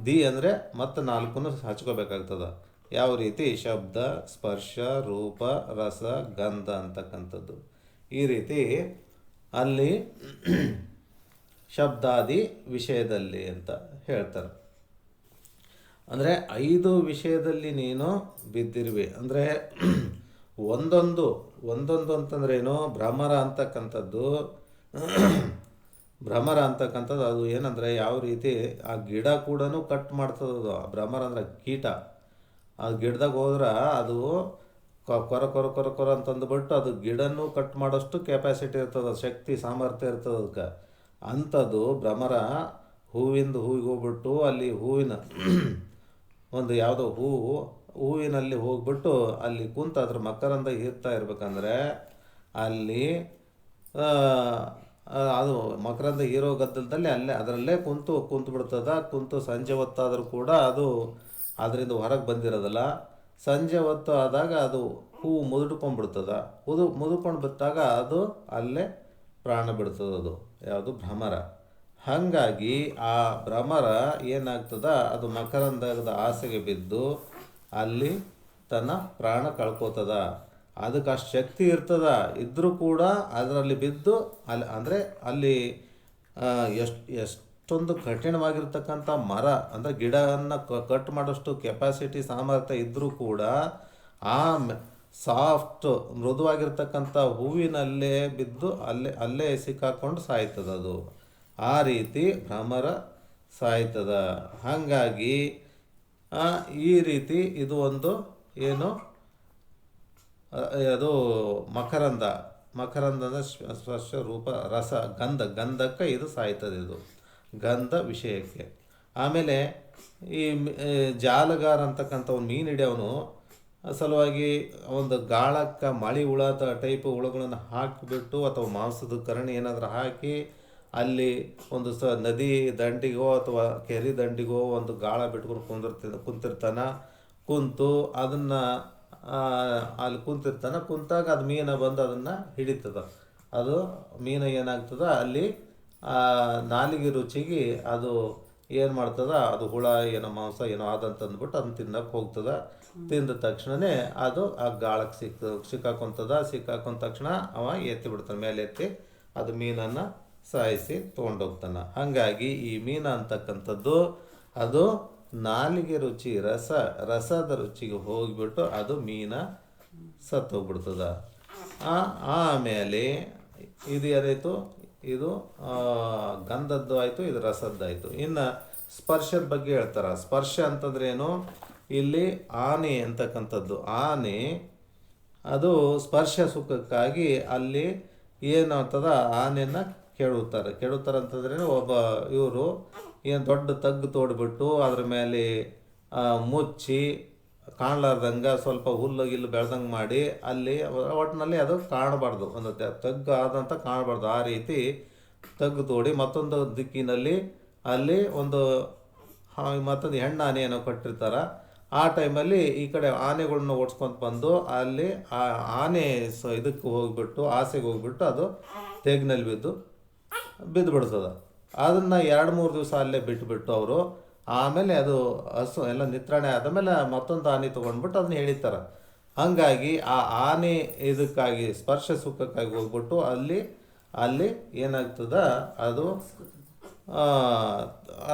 ದಿ ಅಂದರೆ ಮತ್ತೆ 4 ಹಚ್ಕೋಬೇಕಾಗ್ತದೆ. ಯಾವ ರೀತಿ? ಶಬ್ದ, ಸ್ಪರ್ಶ, ರೂಪ, ರಸ, ಗಂಧ ಅಂತಕ್ಕಂಥದ್ದು. ಈ ರೀತಿ ಅಲ್ಲಿ ಶಬ್ದಾದಿ ವಿಷಯದಲ್ಲಿ ಅಂತ ಹೇಳ್ತಾರೆ. ಅಂದರೆ 5 ವಿಷಯದಲ್ಲಿ ನೀನು ಬಿದ್ದಿರುವೆ. ಅಂದರೆ ಒಂದೊಂದು ಅಂತಂದ್ರೇನು, ಭ್ರಮರ ಅಂತಕ್ಕಂಥದ್ದು ಅದು ಏನಂದರೆ ಯಾವ ರೀತಿ ಆ ಗಿಡ ಕೂಡ ಕಟ್ ಮಾಡ್ತದದು. ಆ ಭ್ರಮರ ಅಂದರೆ ಕೀಟ. ಆ ಗಿಡದಾಗ ಹೋದ್ರೆ ಅದು ಕೊರ ಅಂತಂದುಬಿಟ್ಟು ಅದು ಗಿಡನೂ ಕಟ್ ಮಾಡೋಷ್ಟು ಕೆಪಾಸಿಟಿ ಇರ್ತದೆ, ಶಕ್ತಿ ಸಾಮರ್ಥ್ಯ ಇರ್ತದೆ ಅದಕ್ಕೆ. ಅಂಥದ್ದು ಭ್ರಮರ ಹೂವಿಗೆ ಹೋಗ್ಬಿಟ್ಟು ಅಲ್ಲಿ ಹೂವಿನ ಒಂದು ಯಾವುದೋ ಹೂವಿನಲ್ಲಿ ಹೋಗ್ಬಿಟ್ಟು ಅಲ್ಲಿ ಕುಂತು ಅದ್ರ ಮಕರಂದ ಹೀರ್ತಾ ಇರ್ಬೇಕಂದ್ರೆ ಅಲ್ಲಿ ಅದು ಮಕರಂದ ಹೀರೋ ಗದ್ದಲದಲ್ಲಿ ಅದರಲ್ಲೇ ಕುಂತು ಬಿಡ್ತದ. ಕುಂತು ಸಂಜೆ ಹೊತ್ತಾದರೂ ಕೂಡ ಅದು ಅದರಿಂದ ಹೊರಗೆ ಬಂದಿರೋದಲ್ಲ. ಸಂಜೆ ಹೊತ್ತು ಆದಾಗ ಅದು ಹೂವು ಮುದುಡ್ಕೊಂಡ್ಬಿಡ್ತದ. ಮುದುಡ್ಕೊಂಡು ಬಿಟ್ಟಾಗ ಅದು ಅಲ್ಲೇ ಪ್ರಾಣ ಬಿಡ್ತದೆ. ಅದು ಯಾವುದು? ಭ್ರಮರ. ಹಾಗಾಗಿ ಆ ಭ್ರಮರ ಏನಾಗ್ತದ, ಅದು ಮಕರಂದದ ಆಸೆಗೆ ಬಿದ್ದು ಅಲ್ಲಿ ತನ್ನ ಪ್ರಾಣ ಕಳ್ಕೋತದ. ಅದಕ್ಕೆ ಅಷ್ಟು ಶಕ್ತಿ ಇರ್ತದ, ಇದ್ದರೂ ಕೂಡ ಅದರಲ್ಲಿ ಬಿದ್ದು ಅಲ್ಲಿ ಅಂದರೆ ಅಲ್ಲಿ ಎಷ್ಟೊಂದು ಕಠಿಣವಾಗಿರ್ತಕ್ಕಂಥ ಮರ ಅಂದರೆ ಗಿಡವನ್ನು ಕಟ್ ಮಾಡೋಷ್ಟು ಕೆಪಾಸಿಟಿ ಸಾಮರ್ಥ್ಯ ಇದ್ದರೂ ಕೂಡ ಆ ಸಾಫ್ಟ್ ಮೃದುವಾಗಿರ್ತಕ್ಕಂಥ ಹೂವಿನಲ್ಲೇ ಬಿದ್ದು ಅಲ್ಲೇ ಸಿಕ್ಕಾಕೊಂಡು ಸಾಯ್ತದ ಅದು. ಆ ರೀತಿ ಭ್ರಮರ ಸಾಯ್ತದ. ಹಾಗಾಗಿ ಈ ರೀತಿ ಇದು ಒಂದು ಏನು ಅದು ಮಕರಂದದ ಸ್ಪರ್ಶ ರೂಪ ರಸ ಗಂಧಕ್ಕೆ ಇದು ಸಾಯ್ತದೆ, ಇದು ಗಂಧ ವಿಷಯಕ್ಕೆ. ಆಮೇಲೆ ಈ ಜಾಲಗಾರ ಅಂತಕ್ಕಂಥ ಒಂದು ಮೀನು ಹಿಡಿಯೋನು ಸಲುವಾಗಿ ಒಂದು ಗಾಳಕ್ಕೆ ಮಳಿ ಹುಳ ಟೈಪ್ ಹುಳುಗಳನ್ನು ಹಾಕಿಬಿಟ್ಟು ಅಥವಾ ಮಾಂಸದ ಕರಣಿ ಏನಾದರೂ ಹಾಕಿ ಅಲ್ಲಿ ಒಂದು ನದಿ ದಂಡಿಗೋ ಅಥವಾ ಕೆರೆ ದಂಡಿಗೋ ಒಂದು ಗಾಳ ಬಿಟ್ಕೊಂಡು ಕುಂತು ಅದನ್ನು ಅಲ್ಲಿ ಕುಂತಾಗ ಅದು ಮೀನು ಬಂದು ಅದನ್ನು ಹಿಡಿತದ. ಅದು ಮೀನು ಏನಾಗ್ತದ ಅಲ್ಲಿ ನಾಲಿಗೆ ರುಚಿಗೆ ಅದು ಏನು ಮಾಡ್ತದ, ಅದು ಹುಳ ಏನೋ ಮಾಂಸ ಏನೋ ಆದಂತಂದ್ಬಿಟ್ಟು ಅದನ್ನ ತಿನ್ನಕ್ಕೆ ಹೋಗ್ತದ. ತಿಂದ ತಕ್ಷಣವೇ ಅದು ಆ ಗಾಳಕ್ಕೆ ಸಿಕ್ಕಾಕೊಂಡ ತಕ್ಷಣ ಅವ ಎತ್ತಿ ಬಿಡ್ತಾನೆ, ಮೇಲೆ ಎತ್ತಿ ಅದು ಮೀನನ್ನು ಸಾಯಿಸಿ ತೊಗೊಂಡೋಗ್ತಾನೆ. ಹಾಗಾಗಿ ಈ ಮೀನು ಅಂತಕ್ಕಂಥದ್ದು ಅದು ನಾಲಿಗೆ ರುಚಿ ರಸದ ರುಚಿಗೆ ಹೋಗಿಬಿಟ್ಟು ಅದು ಮೀನ ಸತ್ತೋಗ್ಬಿಡ್ತದ. ಆಮೇಲೆ ಇದು ಏನಾಯಿತು, ಇದು ಗಂಧದ್ದು ಆಯಿತು, ಇದು ರಸದ್ದಾಯಿತು. ಇನ್ನು ಸ್ಪರ್ಶದ ಬಗ್ಗೆ ಹೇಳ್ತಾರೆ. ಸ್ಪರ್ಶ ಅಂತಂದ್ರೇನು, ಇಲ್ಲಿ ಆನೆ ಅಂತಕ್ಕಂಥದ್ದು, ಆನೆ ಅದು ಸ್ಪರ್ಶ ಸುಖಕ್ಕಾಗಿ ಅಲ್ಲಿ ಏನಾಗ್ತದ ಆನೆಯನ್ನು ಕೆಡುತ್ತಾರೆ ಅಂತಂದ್ರೇನು, ಒಬ್ಬ ಇವರು ಏನು ದೊಡ್ಡ ತಗ್ಗು ತೋಡ್ಬಿಟ್ಟು ಅದ್ರ ಮೇಲೆ ಮುಚ್ಚಿ ಕಾಣಲಾರ್ದಂಗೆ ಸ್ವಲ್ಪ ಹುಲ್ಲು ಗಿಲ್ಲು ಬೆಳೆದಂಗೆ ಮಾಡಿ ಅಲ್ಲಿ ಒಟ್ಟಿನಲ್ಲಿ ಅದು ಕಾಣಬಾರ್ದು, ಒಂದು ತಗ್ಗು ಆದಂಥ ಕಾಣಬಾರ್ದು. ಆ ರೀತಿ ತಗ್ಗು ತೋಡಿ ಮತ್ತೊಂದು ದಿಕ್ಕಿನಲ್ಲಿ ಅಲ್ಲಿ ಒಂದು ಮತ್ತೊಂದು ಹೆಣ್ಣು ಆನೆಯನ್ನು ಕಟ್ಟಿರ್ತಾರೆ. ಆ ಟೈಮಲ್ಲಿ ಈ ಕಡೆ ಆನೆಗಳನ್ನ ಓಡಿಸ್ಕೊಂಡು ಬಂದು ಅಲ್ಲಿ ಆ ಆನೆ ಇದಕ್ಕೆ ಹೋಗಿಬಿಟ್ಟು ಆಸೆಗೆ ಹೋಗಿಬಿಟ್ಟು ಅದು ತೆಗ್ನಲ್ಲಿ ಬಿದ್ದು ಬಿಡ್ತದೆ. ಅದನ್ನು 2-3 ದಿವಸ ಅಲ್ಲೇ ಬಿಟ್ಟುಬಿಟ್ಟು ಅವರು ಆಮೇಲೆ ಅದು ಹಸು ಎಲ್ಲ ನಿತ್ರಾಣೆ ಆದಮೇಲೆ ಮತ್ತೊಂದು ಆನೆ ತೊಗೊಂಡ್ಬಿಟ್ಟು ಅದನ್ನ ಎಳಿತಾರೆ. ಹಾಗಾಗಿ ಆ ಆನೆ ಇದಕ್ಕಾಗಿ ಸ್ಪರ್ಶ ಸುಖಕ್ಕಾಗಿ ಹೋಗ್ಬಿಟ್ಟು ಅಲ್ಲಿ ಏನಾಗ್ತದ, ಅದು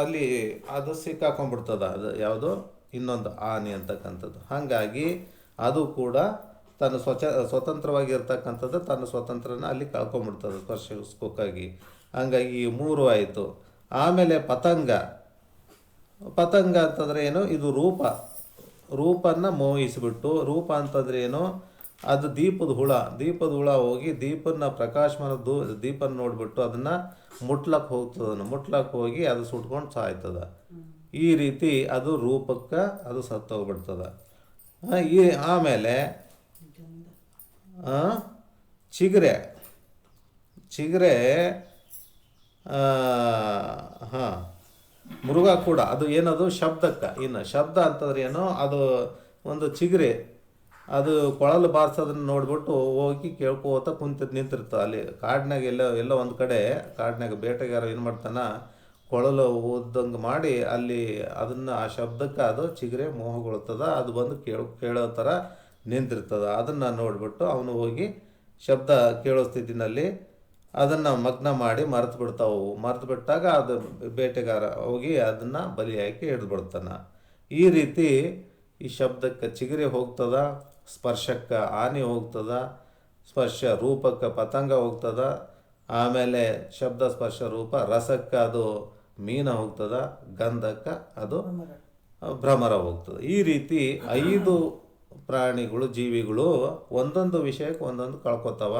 ಅಲ್ಲಿ ಅದು ಸಿಕ್ಕಾಕೊಂಡ್ಬಿಡ್ತದ. ಅದು ಯಾವುದು ಇನ್ನೊಂದು ಆನೆ ಅಂತಕ್ಕಂಥದ್ದು. ಹಾಗಾಗಿ ಅದು ಕೂಡ ತನ್ನ ಸ್ವತಂತ್ರವಾಗಿರ್ತಕ್ಕಂಥದ್ದು ತನ್ನ ಸ್ವತಂತ್ರನ ಅಲ್ಲಿ ಕಳ್ಕೊಂಡ್ಬಿಡ್ತದೆ ಸ್ಪರ್ಶ ಸುಖಕ್ಕಾಗಿ. ಹಂಗಾಗಿ ಈ 3 ಆಯಿತು. ಆಮೇಲೆ ಪತಂಗ ಅಂತಂದರೆ ಏನು, ಇದು ರೂಪನ್ನ ಮೋಹಿಸಿಬಿಟ್ಟು, ರೂಪ ಅಂತಂದ್ರೆ ಏನು, ಅದು ದೀಪದ ಹುಳ ಹೋಗಿ ದೀಪನ ಪ್ರಕಾಶಮಾನ ದೀಪನ ನೋಡಿಬಿಟ್ಟು ಅದನ್ನು ಮುಟ್ಲಕ್ಕೆ ಹೋಗಿ ಅದು ಸುಟ್ಕೊಂಡು ಸಾಯ್ತದ. ಈ ರೀತಿ ಅದು ರೂಪಕ್ಕೆ ಅದು ಸತ್ತೋಗ್ಬಿಡ್ತದ. ಆಮೇಲೆ ಚಿಗರೆ ಮೃಗ ಕೂಡ ಅದು ಏನದು ಶಬ್ದಕ್ಕೆ. ಇನ್ನು ಶಬ್ದ ಅಂತಂದ್ರೆ ಏನು, ಅದು ಒಂದು ಚಿಗರೆ ಅದು ಕೊಳಲು ಬಾರಿಸೋದನ್ನು ನೋಡ್ಬಿಟ್ಟು ಹೋಗಿ ಕೇಳ್ಕೋತ ನಿಂತಿರ್ತದೆ ಅಲ್ಲಿ ಕಾಡಿನಾಗ. ಎಲ್ಲೋ ಒಂದು ಕಡೆ ಕಾಡಿನಾಗ ಬೇಟೆಗಾರ ಏನು ಮಾಡ್ತಾನೆ, ಕೊಳಲು ಊದಂಗೆ ಮಾಡಿ ಅಲ್ಲಿ ಅದನ್ನು ಆ ಶಬ್ದಕ್ಕೆ ಅದು ಚಿಗರೆ ಮೋಹಗೊಳ್ತದ. ಅದು ಬಂದು ಕೇಳೋ ಥರ ನಿಂತಿರ್ತದೆ. ಅದನ್ನು ನೋಡಿಬಿಟ್ಟು ಅವನು ಹೋಗಿ ಶಬ್ದ ಕೇಳೋ ಸ್ಥಿತಿನಲ್ಲಿ ಅದನ್ನು ಮಗ್ನ ಮಾಡಿ ಮರೆತು ಬಿಟ್ಟಾಗ ಅದು ಬೇಟೆಗಾರ ಹೋಗಿ ಅದನ್ನು ಬಲಿ ಹಾಕಿ ಹಿಡಿದ್ಬಿಡ್ತಾನೆ. ಈ ರೀತಿ ಈ ಶಬ್ದಕ್ಕೆ ಚಿಗರೆ ಹೋಗ್ತದ, ಸ್ಪರ್ಶಕ್ಕೆ ಆನೆ ಹೋಗ್ತದ, ಸ್ಪರ್ಶ ರೂಪಕ್ಕೆ ಪತಂಗ ಹೋಗ್ತದ, ಆಮೇಲೆ ಶಬ್ದ ಸ್ಪರ್ಶ ರೂಪ ರಸಕ್ಕೆ ಅದು ಮೀನು ಹೋಗ್ತದ, ಗಂಧಕ್ಕೆ ಅದು ಭ್ರಮರ ಹೋಗ್ತದೆ. ಈ ರೀತಿ 5 ಪ್ರಾಣಿಗಳು ಜೀವಿಗಳು ಒಂದೊಂದು ವಿಷಯಕ್ಕೆ ಒಂದೊಂದು ಕಳ್ಕೊತಾವ.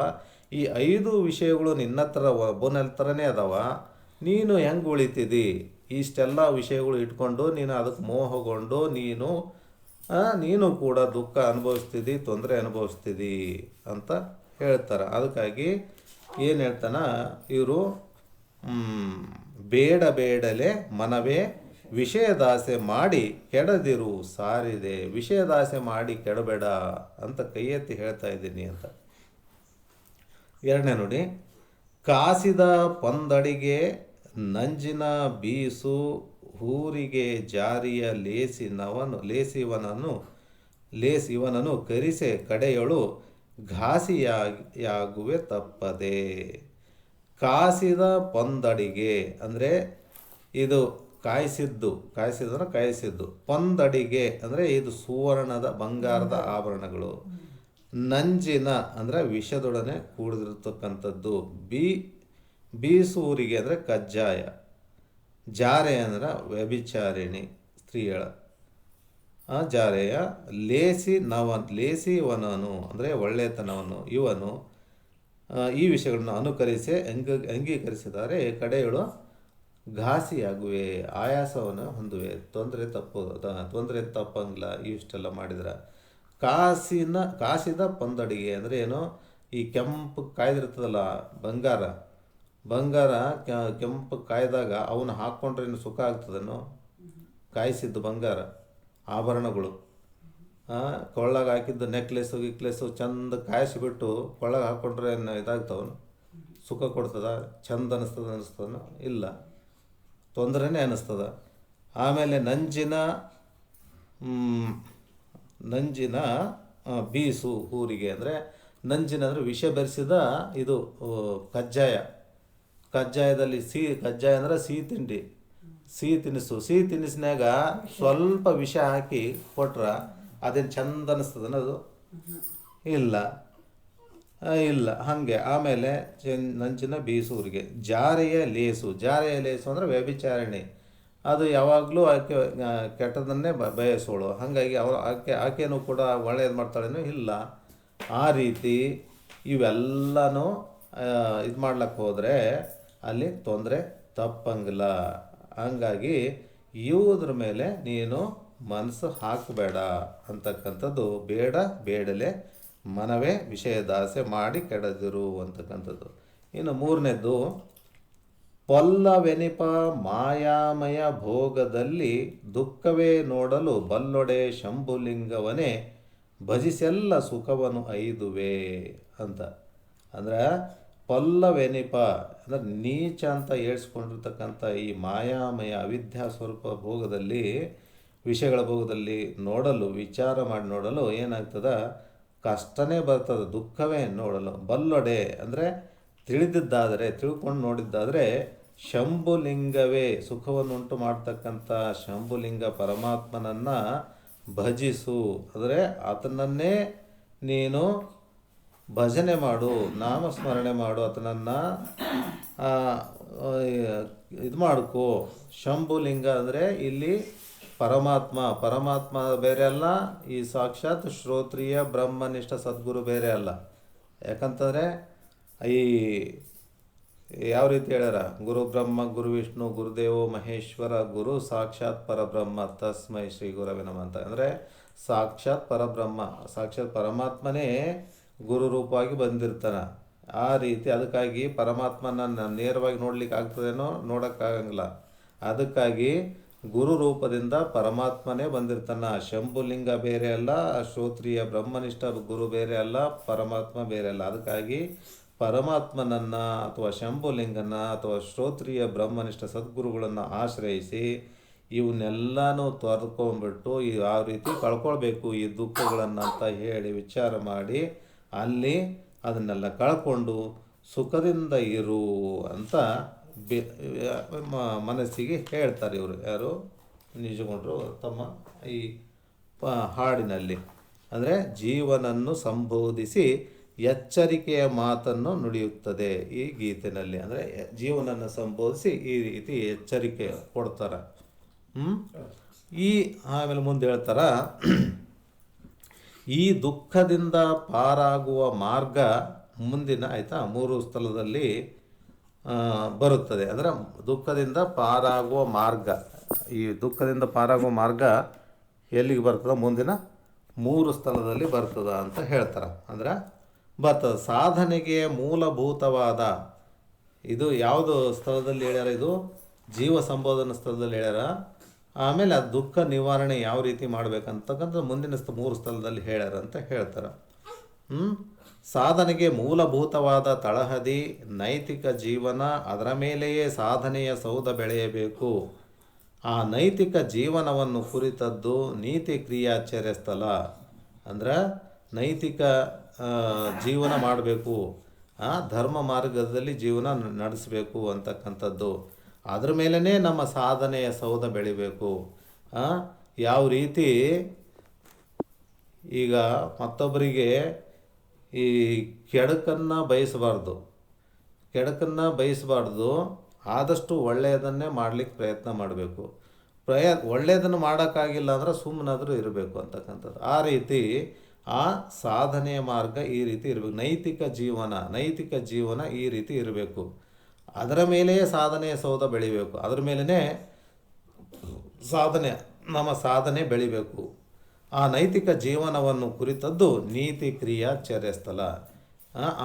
ಈ 5 ವಿಷಯಗಳು ನಿನ್ನ ಹತ್ರ ಒಬ್ಬನ ಥರನೇ ಅದಾವ. ನೀನು ಹೆಂಗೆ ಉಳಿತಿದ್ದಿ, ಇಷ್ಟೆಲ್ಲ ವಿಷಯಗಳು ಇಟ್ಕೊಂಡು ನೀನು ಅದಕ್ಕೆ ಮೋಹಗೊಂಡು ನೀನು ಕೂಡ ದುಃಖ ಅನುಭವಿಸ್ತಿದ್ದಿ, ತೊಂದರೆ ಅನುಭವಿಸ್ತಿದ್ದಿ ಅಂತ ಹೇಳ್ತಾರೆ. ಅದಕ್ಕಾಗಿ ಏನು ಹೇಳ್ತಾನ ಇವರು, ಬೇಡಲೇ ಮನವೇ ವಿಷಯದಾಸೆ ಮಾಡಿ ಕೆಡದಿರು ಸಾರಿದೆ. ವಿಷಯದಾಸೆ ಮಾಡಿ ಕೆಡಬೇಡ ಅಂತ ಕೈ ಎತ್ತಿ ಹೇಳ್ತಾ ಇದ್ದೀನಿ ಅಂತ. 2ನೇ ನೋಡಿ, ಕಾಸಿದ ಪಂದಡಿಗೆ ನಂಜಿನ ಬೀಸು ಊರಿಗೆ ಜಾರಿಯ ಲೇಸಿವನನು ಕರಿಸೆ ಕಡೆಯೊಳು ಘಾಸಿಯಾಗುವೆ ತಪ್ಪದೆ. ಕಾಸಿದ ಪೊಂದಡಿಗೆ ಅಂದರೆ ಇದು ಕಾಯಿಸಿದ್ದು ಪೊಂದಡಿಗೆ ಅಂದರೆ ಇದು ಸುವರ್ಣದ ಬಂಗಾರದ ಆಭರಣಗಳು. ನಂಜಿನ ಅಂದರೆ ವಿಷದೊಡನೆ ಕೂಡಿದಿರ್ತಕ್ಕಂಥದ್ದು. ಬೀಸೂರಿಗೆ ಅಂದರೆ ಕಜ್ಜಾಯ. ಜಾರೆ ಅಂದರೆ ವ್ಯಭಿಚಾರಿಣಿ ಸ್ತ್ರೀಯಳ ಜಾರೆಯ. ಲೇಸಿವನನು ಅಂದರೆ ಒಳ್ಳೆತನವನ್ನು ಇವನು ಈ ವಿಷಯಗಳನ್ನು ಅನುಕರಿಸಿ ಅಂಗೀಕರಿಸಿದರೆ ಕಡೆಯಳು ಘಾಸಿಯಾಗುವೆ, ಆಯಾಸವನ್ನು ಹೊಂದುವೆ, ತೊಂದರೆ ತಪ್ಪಂಗಿಲ್ಲ ಇಷ್ಟೆಲ್ಲ ಮಾಡಿದ್ರೆ. ಕಾಸಿದ ಪೊಂದಡಿಗೆ ಅಂದರೆ ಏನು, ಈ ಕೆಂಪು ಕಾಯ್ದಿರ್ತದಲ್ಲ ಬಂಗಾರ ಕೆಂಪು ಕಾಯ್ದಾಗ ಅವನು ಹಾಕ್ಕೊಂಡ್ರೆ ಇನ್ನು ಸುಖ ಆಗ್ತದೇನೋ. ಕಾಯಿಸಿದ್ದು ಬಂಗಾರ ಆಭರಣಗಳು, ಕೊಳ್ಳಾಗ ಹಾಕಿದ್ದು ನೆಕ್ಲೆಸ್ಸು ಚಂದ ಕಾಯಿಸಿಬಿಟ್ಟು ಕೊಳ್ಳಾಗ ಹಾಕ್ಕೊಂಡ್ರೆ ಇದಾಗ್ತವನು, ಸುಖ ಕೊಡ್ತದ, ಚಂದ ಅನ್ನಿಸ್ತದನೋ ಇಲ್ಲ, ತೊಂದರೆನೇ ಅನ್ನಿಸ್ತದ. ಆಮೇಲೆ ನಂಜಿನ ಬೀಸು ಊರಿಗೆ ಅಂದರೆ ನಂಜಿನ ಅಂದರೆ ವಿಷ ಬೆರೆಸಿದ ಇದು ಕಜ್ಜಾಯದಲ್ಲಿ ಕಜ್ಜಾಯ ಅಂದರೆ ಸಿಹಿ ತಿನಿಸಿನಾಗ ಸ್ವಲ್ಪ ವಿಷ ಹಾಕಿ ಕೊಟ್ರೆ ಅದೇನು ಚಂದ ಅನ್ನಿಸ್ತದನ ಅದು ಇಲ್ಲ ಹಾಗೆ. ಆಮೇಲೆ ನಂಚಿನ ಬೀಸೂರಿಗೆ ಜಾರೆಯ ಲೇಸು ಅಂದರೆ ವ್ಯಭಿಚಾರಣೆ, ಅದು ಯಾವಾಗಲೂ ಆಕೆ ಕೆಟ್ಟದನ್ನೇ ಬಯಸೋಳು. ಹಾಗಾಗಿ ಆಕೆನೂ ಕೂಡ ಒಳ್ಳೆಯದು ಮಾಡ್ತಾಳೇನೋ ಇಲ್ಲ. ಆ ರೀತಿ ಇವೆಲ್ಲನೂ ಇದು ಮಾಡ್ಲಿಕ್ಕೆ ಹೋದರೆ ಅಲ್ಲಿ ತೊಂದರೆ ತಪ್ಪಂಗಿಲ್ಲ. ಹಂಗಾಗಿ ಇವುದ್ರ ಮೇಲೆ ನೀನು ಮನಸ್ಸು ಹಾಕಬೇಡ ಅಂತಕ್ಕಂಥದ್ದು. ಬೇಡಲೆ ಮನವೇ ವಿಷಯದಾಸೆ ಮಾಡಿ ಕೆಡದಿರು ಅಂತಕ್ಕಂಥದ್ದು. ಇನ್ನು ಮೂರನೇದ್ದು, ಪೊಲ್ಲವೆನಿಪ ಮಾಯಾಮಯ ಭೋಗದಲ್ಲಿ ದುಃಖವೇ ನೋಡಲು ಬಲ್ಲೊಡೆ ಶಂಭುಲಿಂಗವನೇ ಭಜಿಸೆಲ್ಲ ಸುಖವನ್ನು ಐದುವೆ ಅಂತ. ಅಂದ್ರೆ ಪೊಲ್ಲವೆನಿಪ ಅಂದರೆ ನೀಚ ಅಂತ ಏಳ್ಸ್ಕೊಂಡಿರ್ತಕ್ಕಂಥ ಈ ಮಾಯಾಮಯ ಅವಿದ್ಯಾ ಸ್ವರೂಪ ಭೋಗದಲ್ಲಿ, ವಿಷಯಗಳ ಭೋಗದಲ್ಲಿ ವಿಚಾರ ಮಾಡಿ ನೋಡಲು ಏನಾಗ್ತದ, ಕಷ್ಟನೇ ಬರ್ತದೆ, ದುಃಖವೇ ನೋಡಲು. ಬಲ್ಲೊಡೆ ಅಂದರೆ ತಿಳ್ಕೊಂಡು ನೋಡಿದ್ದಾದರೆ ಶಂಭುಲಿಂಗವೇ ಸುಖವನ್ನುಂಟು ಮಾಡ್ತಕ್ಕಂಥ ಶಂಭುಲಿಂಗ ಪರಮಾತ್ಮನನ್ನು ಭಜಿಸು. ಅಂದರೆ ಆತನನ್ನೇ ನೀನು ಭಜನೆ ಮಾಡು, ನಾಮಸ್ಮರಣೆ ಮಾಡು, ಆತನನ್ನು ಇದು ಮಾಡ್ಕೋ. ಶಂಭುಲಿಂಗ ಅಂದರೆ ಇಲ್ಲಿ ಪರಮಾತ್ಮ ಬೇರೆ ಅಲ್ಲ, ಈ ಸಾಕ್ಷಾತ್ ಶ್ರೋತ್ರಿಯ ಬ್ರಹ್ಮನಿಷ್ಠ ಸದ್ಗುರು ಬೇರೆ ಅಲ್ಲ. ಯಾಕಂತಂದರೆ ಈ ಯಾವ ರೀತಿ ಹೇಳ್ಯಾರ, ಗುರು ಬ್ರಹ್ಮ ಗುರು ವಿಷ್ಣು ಗುರುದೇವೋ ಮಹೇಶ್ವರ ಗುರು ಸಾಕ್ಷಾತ್ ಪರಬ್ರಹ್ಮ ತಸ್ಮೈ ಶ್ರೀ ಗುರವೇ ನಮಃ ಅಂತ. ಅಂದರೆ ಸಾಕ್ಷಾತ್ ಪರಮಾತ್ಮನೇ ಗುರು ರೂಪವಾಗಿ ಬಂದಿರ್ತಾನೆ. ಆ ರೀತಿ ಅದಕ್ಕಾಗಿ ಪರಮಾತ್ಮನ ನೇರವಾಗಿ ನೋಡ್ಲಿಕ್ಕೆ ಆಗ್ತದೇನೋ, ನೋಡೋಕ್ಕಾಗಂಗಿಲ್ಲ. ಅದಕ್ಕಾಗಿ ಗುರು ರೂಪದಿಂದ ಪರಮಾತ್ಮನೇ ಬಂದಿರ್ತಾನೆ. ಶಂಭುಲಿಂಗ ಬೇರೆ ಅಲ್ಲ, ಶ್ರೋತ್ರಿಯ ಬ್ರಹ್ಮನಿಷ್ಠ ಗುರು ಬೇರೆ ಅಲ್ಲ, ಪರಮಾತ್ಮ ಬೇರೆ ಅಲ್ಲ. ಅದಕ್ಕಾಗಿ ಪರಮಾತ್ಮನನ್ನು ಅಥವಾ ಶಂಭುಲಿಂಗನ ಅಥವಾ ಶ್ರೋತ್ರಿಯ ಬ್ರಹ್ಮನಿಷ್ಠ ಸದ್ಗುರುಗಳನ್ನು ಆಶ್ರಯಿಸಿ ಇವನ್ನೆಲ್ಲನೂ ತೊರೆದುಕೊಂಡ್ಬಿಟ್ಟು ಯಾವ ರೀತಿ ಕಳ್ಕೊಳ್ಬೇಕು ಈ ದುಃಖಗಳನ್ನು ಅಂತ ಹೇಳಿ ವಿಚಾರ ಮಾಡಿ ಅಲ್ಲಿ ಅದನ್ನೆಲ್ಲ ಕಳ್ಕೊಂಡು ಸುಖದಿಂದ ಇರು ಅಂತ ಮನಸ್ಸಿಗೆ ಹೇಳ್ತಾರೆ ಇವರು. ಯಾರು ನಿಜಗೊಂಡ್ರು ತಮ್ಮ ಈ ಹಾಡಿನಲ್ಲಿ. ಅಂದರೆ ಜೀವನನ್ನು ಸಂಬೋಧಿಸಿ ಎಚ್ಚರಿಕೆಯ ಮಾತನ್ನು ನುಡಿಯುತ್ತದೆ ಈ ಗೀತೆಯಲ್ಲಿ. ಅಂದರೆ ಜೀವನನ್ನು ಸಂಬೋಧಿಸಿ ಈ ರೀತಿ ಎಚ್ಚರಿಕೆ ಕೊಡ್ತಾರೆ. ಆಮೇಲೆ ಮುಂದೆ ಹೇಳ್ತಾರ, ಈ ದುಃಖದಿಂದ ಪಾರಾಗುವ ಮಾರ್ಗ ಮುಂದಿನ ಮೂರು ಸ್ಥಳದಲ್ಲಿ ಬರುತ್ತದೆ. ಅಂದರೆ ದುಃಖದಿಂದ ಪಾರಾಗುವ ಮಾರ್ಗ, ಈ ದುಃಖದಿಂದ ಪಾರಾಗುವ ಮಾರ್ಗ ಎಲ್ಲಿಗೆ ಬರ್ತದೆ, ಮುಂದಿನ 3 ಸ್ಥಳದಲ್ಲಿ ಬರ್ತದ ಅಂತ ಹೇಳ್ತಾರೆ. ಅಂದ್ರೆ ಬರ್ತದೆ ಸಾಧನೆಗೆ ಮೂಲಭೂತವಾದ, ಇದು ಯಾವುದು ಸ್ಥಳದಲ್ಲಿ ಹೇಳ್ಯಾರ, ಇದು ಜೀವ ಸಂಬೋಧನಾ ಸ್ಥಳದಲ್ಲಿ ಹೇಳ್ಯಾರ. ಆಮೇಲೆ ಆ ದುಃಖ ನಿವಾರಣೆ ಯಾವ ರೀತಿ ಮಾಡ್ಬೇಕಂತಕ್ಕಂಥ ಮುಂದಿನ 3 ಸ್ಥಳದಲ್ಲಿ ಹೇಳ್ಯಾರ ಅಂತ ಹೇಳ್ತಾರೆ. ಸಾಧನೆಗೆ ಮೂಲಭೂತವಾದ ತಳಹದಿ ನೈತಿಕ ಜೀವನ, ಅದರ ಮೇಲೆಯೇ ಸಾಧನೆಯ ಸೌಧ ಬೆಳೆಯಬೇಕು. ಆ ನೈತಿಕ ಜೀವನವನ್ನು ಕುರಿತದ್ದು ನೀತಿ ಕ್ರಿಯಾಚರ್ಯ ಸ್ಥಳ. ಅಂದ್ರೆ ನೈತಿಕ ಜೀವನ ಮಾಡಬೇಕು, ಧರ್ಮ ಮಾರ್ಗದಲ್ಲಿ ಜೀವನ ನಡೆಸಬೇಕು ಅಂತಕ್ಕಂಥದ್ದು. ಅದ್ರ ಮೇಲೇ ನಮ್ಮ ಸಾಧನೆಯ ಸೌಧ ಬೆಳಿಬೇಕು. ಯಾವ ರೀತಿ ಈಗ ಮತ್ತೊಬ್ಬರಿಗೆ ಈ ಕೆಡುಕನ್ನು ಬಯಸಬಾರ್ದು, ಆದಷ್ಟು ಒಳ್ಳೆಯದನ್ನೇ ಮಾಡಲಿಕ್ಕೆ ಪ್ರಯತ್ನ ಮಾಡಬೇಕು. ಒಳ್ಳೆಯದನ್ನು ಮಾಡೋಕ್ಕಾಗಿಲ್ಲ ಅಂದರೆ ಸುಮ್ಮನಾದರೂ ಇರಬೇಕು ಅಂತಕ್ಕಂಥದ್ದು. ಆ ರೀತಿ ಆ ಸಾಧನೆಯ ಮಾರ್ಗ ಈ ರೀತಿ ಇರಬೇಕು. ನೈತಿಕ ಜೀವನ ಈ ರೀತಿ ಇರಬೇಕು. ಅದರ ಮೇಲೆಯೇ ಸಾಧನೆಯ ಸೌಧ ಬೆಳಿಬೇಕು. ಅದರ ಮೇಲೇ ನಮ್ಮ ಸಾಧನೆ ಬೆಳಿಬೇಕು. ಆ ನೈತಿಕ ಜೀವನವನ್ನು ಕುರಿತದ್ದು ನೀತಿ ಕ್ರಿಯಾಚರ್ಯ ಸ್ಥಳ.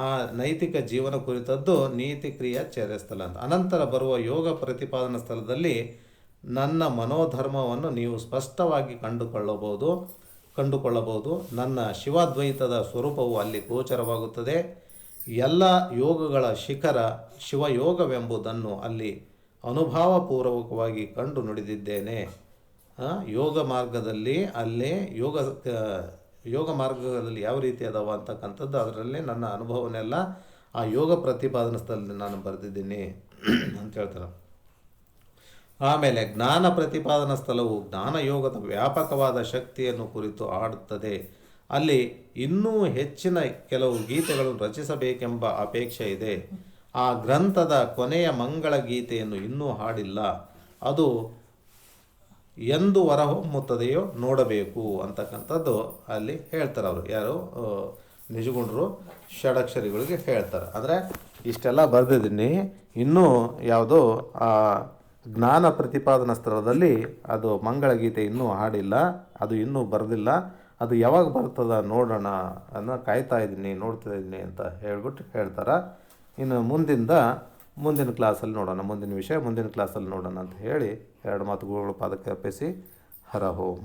ಆ ನೈತಿಕ ಜೀವನ ಕುರಿತದ್ದು ನೀತಿ ಕ್ರಿಯಾಚರ್ಯ ಸ್ಥಳ ಅಂತ. ಅನಂತರ ಬರುವ ಯೋಗ ಪ್ರತಿಪಾದನಾ ಸ್ಥಳದಲ್ಲಿ ನನ್ನ ಮನೋಧರ್ಮವನ್ನು ನೀವು ಸ್ಪಷ್ಟವಾಗಿ ಕಂಡುಕೊಳ್ಳಬಹುದು. ನನ್ನ ಶಿವಾದ್ವೈತದ ಸ್ವರೂಪವು ಅಲ್ಲಿ ಗೋಚರವಾಗುತ್ತದೆ. ಎಲ್ಲ ಯೋಗಗಳ ಶಿಖರ ಶಿವಯೋಗವೆಂಬುದನ್ನು ಅಲ್ಲಿ ಅನುಭವಪೂರ್ವಕವಾಗಿ ಕಂಡು ನುಡಿದಿದ್ದೇನೆ. ಯೋಗ ಮಾರ್ಗದಲ್ಲಿ ಯೋಗ ಮಾರ್ಗದಲ್ಲಿ ಯಾವ ರೀತಿ ಅದಾವ ಅಂತಕ್ಕಂಥದ್ದು ಅದರಲ್ಲಿ ನನ್ನ ಅನುಭವನೆಲ್ಲ ಆ ಯೋಗ ಪ್ರತಿಪಾದನಾ ಸ್ಥಳದಲ್ಲಿ ನಾನು ಬರೆದಿದ್ದೀನಿ ಅಂತ ಹೇಳ್ತಾರೆ. ಆಮೇಲೆ ಜ್ಞಾನ ಪ್ರತಿಪಾದನಾ ಸ್ಥಳವು ಜ್ಞಾನಯೋಗದ ವ್ಯಾಪಕವಾದ ಶಕ್ತಿಯನ್ನು ಕುರಿತು ಆಡುತ್ತದೆ. ಅಲ್ಲಿ ಇನ್ನೂ ಹೆಚ್ಚಿನ ಕೆಲವು ಗೀತೆಗಳನ್ನು ರಚಿಸಬೇಕೆಂಬ ಅಪೇಕ್ಷೆ ಇದೆ. ಆ ಗ್ರಂಥದ ಕೊನೆಯ ಮಂಗಳ ಗೀತೆಯನ್ನು ಇನ್ನೂ ಹಾಡಿಲ್ಲ. ಅದು ಎಂದು ಹೊರಹೊಮ್ಮುತ್ತದೆಯೋ ನೋಡಬೇಕು ಅಂತಕ್ಕಂಥದ್ದು ಅಲ್ಲಿ ಹೇಳ್ತಾರೆ. ಅವರು ಯಾರು ನಿಜಗುಣರು ಷಡಕ್ಷರಿಗಳಿಗೆ ಹೇಳ್ತಾರೆ. ಅಂದರೆ ಇಷ್ಟೆಲ್ಲ ಬರೆದಿದ್ದೀನಿ, ಇನ್ನೂ ಯಾವುದೋ ಆ ಜ್ಞಾನ ಪ್ರತಿಪಾದನಾ ಸ್ಥಳದಲ್ಲಿ ಅದು ಮಂಗಳಗೀತೆ ಇನ್ನೂ ಹಾಡಿಲ್ಲ, ಅದು ಇನ್ನೂ ಬರೆದಿಲ್ಲ. ಅದು ಯಾವಾಗ ಬರ್ತದ ನೋಡೋಣ ಕಾಯ್ತಾ ಇದ್ದೀನಿ, ನೋಡ್ತಾ ಇದ್ದೀನಿ ಅಂತ ಹೇಳ್ತಾರೆ. ಇನ್ನು ಮುಂದಿನ ಕ್ಲಾಸಲ್ಲಿ ನೋಡೋಣ, ಮುಂದಿನ ವಿಷಯ ಮುಂದಿನ ಕ್ಲಾಸಲ್ಲಿ ನೋಡೋಣ ಅಂತ ಹೇಳಿ 2 ಮಾತುಗಳು ಪಾದಕ್ಕೆ ಅರ್ಪಿಸಿ ಹರ ಓಂ.